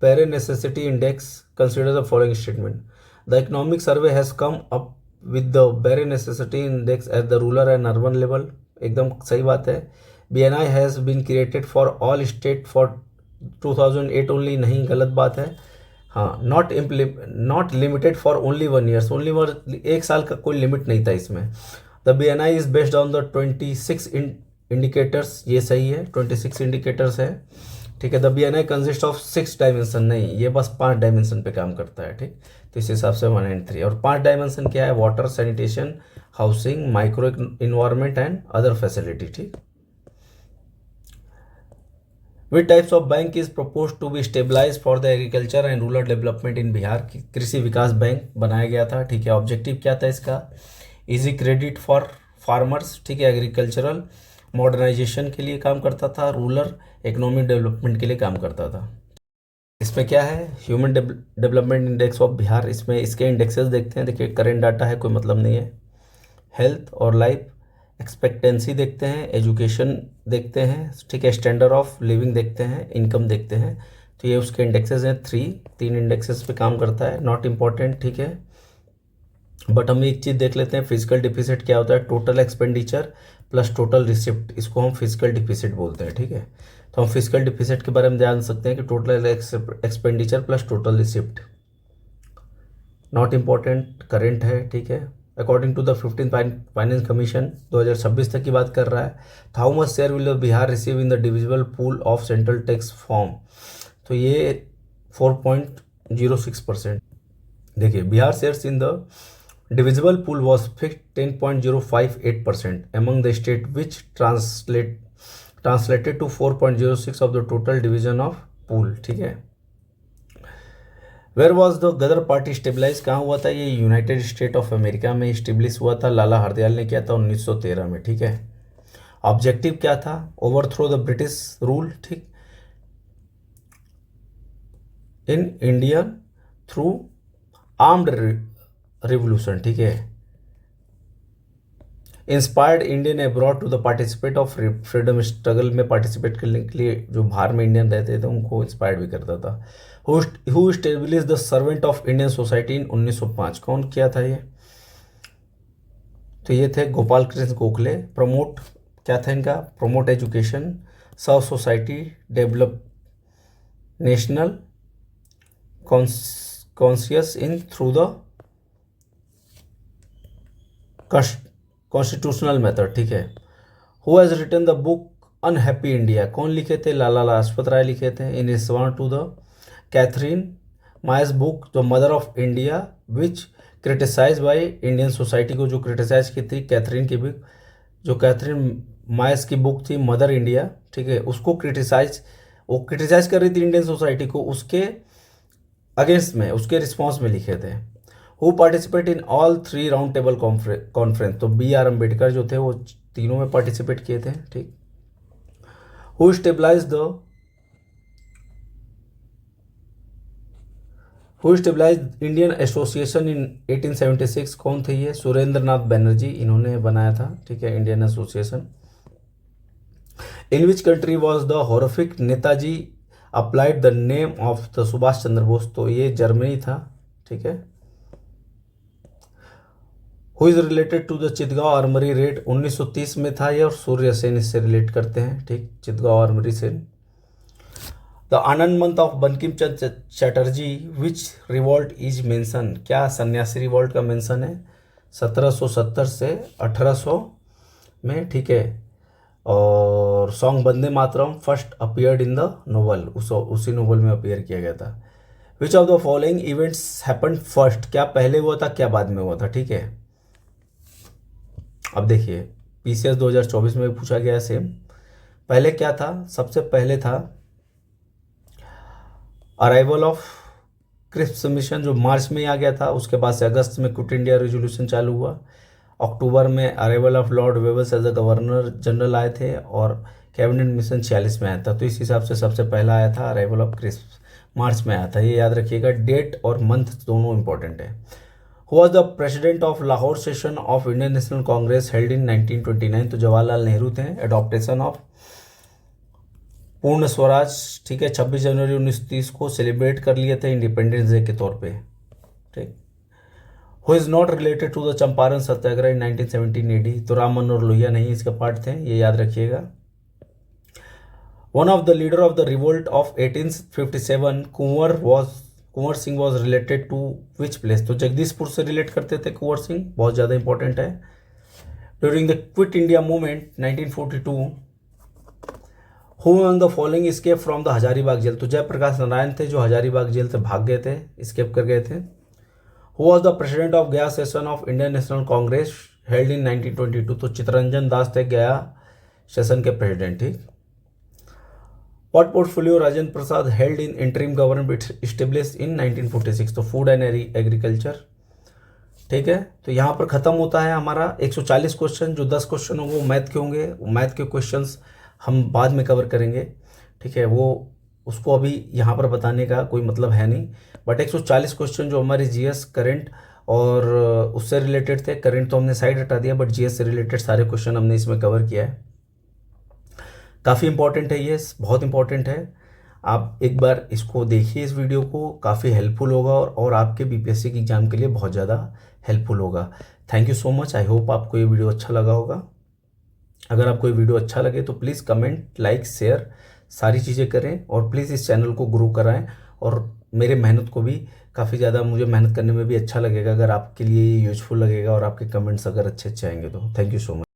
bare necessity index, consider the following statement. The economic survey has come up with the bare necessity index at the rural and urban level, एकदम सही बात है। BNI has been created for all state for 2008 only, नहीं, गलत बात है। हाँ, not limited for only 1 years, only 1 साल का कोई लिमिट नहीं था इसमें। The BNI is based on the 26 indicators, ये सही है, 26 इंडिकेटर्स है, ठीक है। The BNI consist of 6 dimension, नहीं, ये बस 5 डायमेंशन पे काम करता है, ठीक। तो इस हिसाब से 1 और 3, और 5 डायमेंशन क्या है, water, sanitation, housing, micro environment and other facility, ठीक। Which types of bank is proposed to be stabilized for the agriculture and rural development in Bihar, कृषि विकास बैंक बनाया गया था, ठीक है। ऑब्जेक्टिव क्या था इसका, इजी क्रेडिट फॉर फार्मर्स, ठीक है, एग्रीकल्चरल मॉडर्नाइजेशन के लिए काम करता था, रूरल इकोनॉमिक डेवलपमेंट के लिए काम करता था। इसमें क्या है, human development index of Bihar, इसमें इसके इंडेक्सेस देखते हैं। देखिए करेंट डाटा है, कोई मतलब नहीं है। हेल्थ और लाइफ एक्सपेक्टेंसी देखते हैं, एजुकेशन देखते हैं, ठीक है, स्टैंडर्ड ऑफ लिविंग देखते हैं, इनकम देखते हैं। तो ये उसके इंडेक्सेस हैं, 3 इंडेक्सेस पे काम करता है, नॉट इम्पॉर्टेंट, ठीक है। बट हम एक चीज़ देख लेते हैं, फिजिकल डिफिसिट क्या होता है, total expenditure plus total receipt, इसको हम फिजिकल डिफिसिट बोलते हैं, ठीक है। तो हम फिजिकल डिफिसिट के बारे में जान सकते हैं कि total expenditure plus total receipt, not important, current है, ठीक है। According to the 15th finance commission 2026 तक की बात कर रहा है। तो how much share will Bihar receive in the divisible pool of central tax form, तो ये 4.06%। देखिए Bihar shares in the divisible pool was fix 10.058% among the state which translated to 4.06 of the total division of pool. ठीक है। Where was the Ghadar party stabilise, कहाँ हुआ था ये, united state of America में स्टेब्लिश हुआ था, लाला हरदयाल ने किया था 1913 में। ठीक है। ऑब्जेक्टिव क्या था, ओवरथ्रो द ब्रिटिश रूल, ठीक, in India through armed revolution. ठीक है। Inspired Indian abroad to the participate of freedom struggle में पार्टिसिपेट करने के लिए जो बाहर में इंडियन रहते थे उनको इंस्पायर्ड भी करता था। Who establish the servant of Indian society in 1905, कौन किया था ये, तो ये थे गोपाल कृष्ण गोखले। प्रमोट क्या था इनका, promote education, serve society, develop national conscious in through the constitutional method. ठीक है। Who has written the book unhappy India, कौन लिखे थे, लाला लाजपत राय लिखे थे। In response to the Katherine Mayo's book the mother of India which criticise by Indian society, को जो criticise की थी कैथरीन की बुक, जो कैथरीन मायस की बुक थी मदर इंडिया। ठीक है। उसको वो क्रिटिसाइज कर रही थी इंडियन सोसाइटी को, उसके अगेंस्ट में, उसके रिस्पॉन्स में लिखे थे। Who participate in all 3 round table conference, तो बी आर अम्बेडकर जो थे वो तीनों में पार्टिसिपेट किए थे। ठीक। हु स्टेबलाइज इंडियन एसोसिएशन इन 1876, कौन थे ये, सुरेंद्र नाथ बनर्जी, इन्होंने बनाया था। ठीक है, Indian association. In which country was the honorific Netaji applied the name of the Subhash Chandra Bose, तो ये जर्मनी था। ठीक है। Who is related to the Chittagong armoury raid, 1930 में था ये, और सूर्य सेन इससे रिलेट करते हैं। ठीक, Chittagong armoury Sen. The Anandamath of Bankim Chandra Chatterjee which revolt is mention, क्या सन्यासी रिवॉल्ट का मेंशन है, 1770 से 1800 में। ठीक है। और song Vande Mataram first appeared in the novel, उसी नोवेल में अपीयर किया गया था। विच of the following events happened first, क्या पहले हुआ था क्या बाद में हुआ था। ठीक है। अब देखिए पीसीएस 2024 में भी पूछा गया है सेम। पहले क्या था, सबसे पहले था अराइवल ऑफ क्रिप्स मिशन, जो मार्च में ही आ गया था। उसके बाद से अगस्त में क्विट इंडिया रेजोल्यूशन चालू हुआ। अक्टूबर में arrival of Lord Wavell's as a governor general आए थे, और कैबिनेट मिशन 46 में आया था। तो इस हिसाब से सबसे पहला आया था अराइवल ऑफ क्रिप्स, मार्च में आया था। ये याद रखिएगा, डेट और मंथ दोनों इंपॉर्टेंट है। Who was the president of Lahore session of Indian National Congress held इन 1929, तो जवाहरलाल नेहरू थे। एडॉप्टेशन ऑफ पूर्ण स्वराज, ठीक है, 26 जनवरी 1930 को सेलिब्रेट कर लिए थे इंडिपेंडेंस डे के तौर पे। ठीक। Who is not related to the Champaran Satyagraha in 1917 AD, तो राम मनोहर लोहिया नहीं इसका पार्ट थे, ये याद रखिएगा। One of the leader of the revolt of 1857 Kunwar Singh was related to which place, तो जगदीशपुर से रिलेट करते थे कुंवर सिंह, बहुत ज़्यादा इंपॉर्टेंट है। During the quit India movement 1942 who on the following escape from the Hazaribagh jail, तो जयप्रकाश नारायण थे जो हजारीबाग जेल से भाग गए थे, एस्केप कर गए थे। Who was the president of Gaya session of Indian National Congress held in 1922, तो चित्तरंजन दास थे गया सेशन के प्रेसिडेंट। ठीक। What portfolio Rajendra Prasad held in interim government establish in 1946, तो फूड एंड एग्रीकल्चर। ठीक है। तो यहाँ पर खत्म होता है हमारा 140 क्वेश्चन, जो 10 क्वेश्चन होंगे वो मैथ के होंगे। मैथ के क्वेश्चंस हम बाद में कवर करेंगे। ठीक है, वो उसको अभी यहाँ पर बताने का कोई मतलब है नहीं, बट 140 क्वेश्चन जो हमारे जीएस करंट और उससे रिलेटेड थे, करंट तो हमने साइड हटा दिया, बट जीएस से रिलेटेड सारे क्वेश्चन हमने इसमें कवर किया है। काफ़ी इंपॉर्टेंट है ये, बहुत इंपॉर्टेंट है। आप एक बार इसको देखिए, इस वीडियो को, काफ़ी हेल्पफुल होगा और आपके बीपीएससी की एग्जाम के लिए बहुत ज़्यादा हेल्पफुल होगा। Thank you so much. I hope आपको ये वीडियो अच्छा लगा होगा। अगर आपको ये वीडियो अच्छा लगे तो प्लीज़ कमेंट, लाइक, शेयर सारी चीज़ें करें, और प्लीज़ इस चैनल को ग्रो कराएं, और मेरे मेहनत को भी काफ़ी ज़्यादा, मुझे मेहनत करने में भी अच्छा लगेगा अगर आपके लिए यूजफुल लगेगा और आपके कमेंट्स अगर अच्छे अच्छे आएंगे तो। Thank you so much.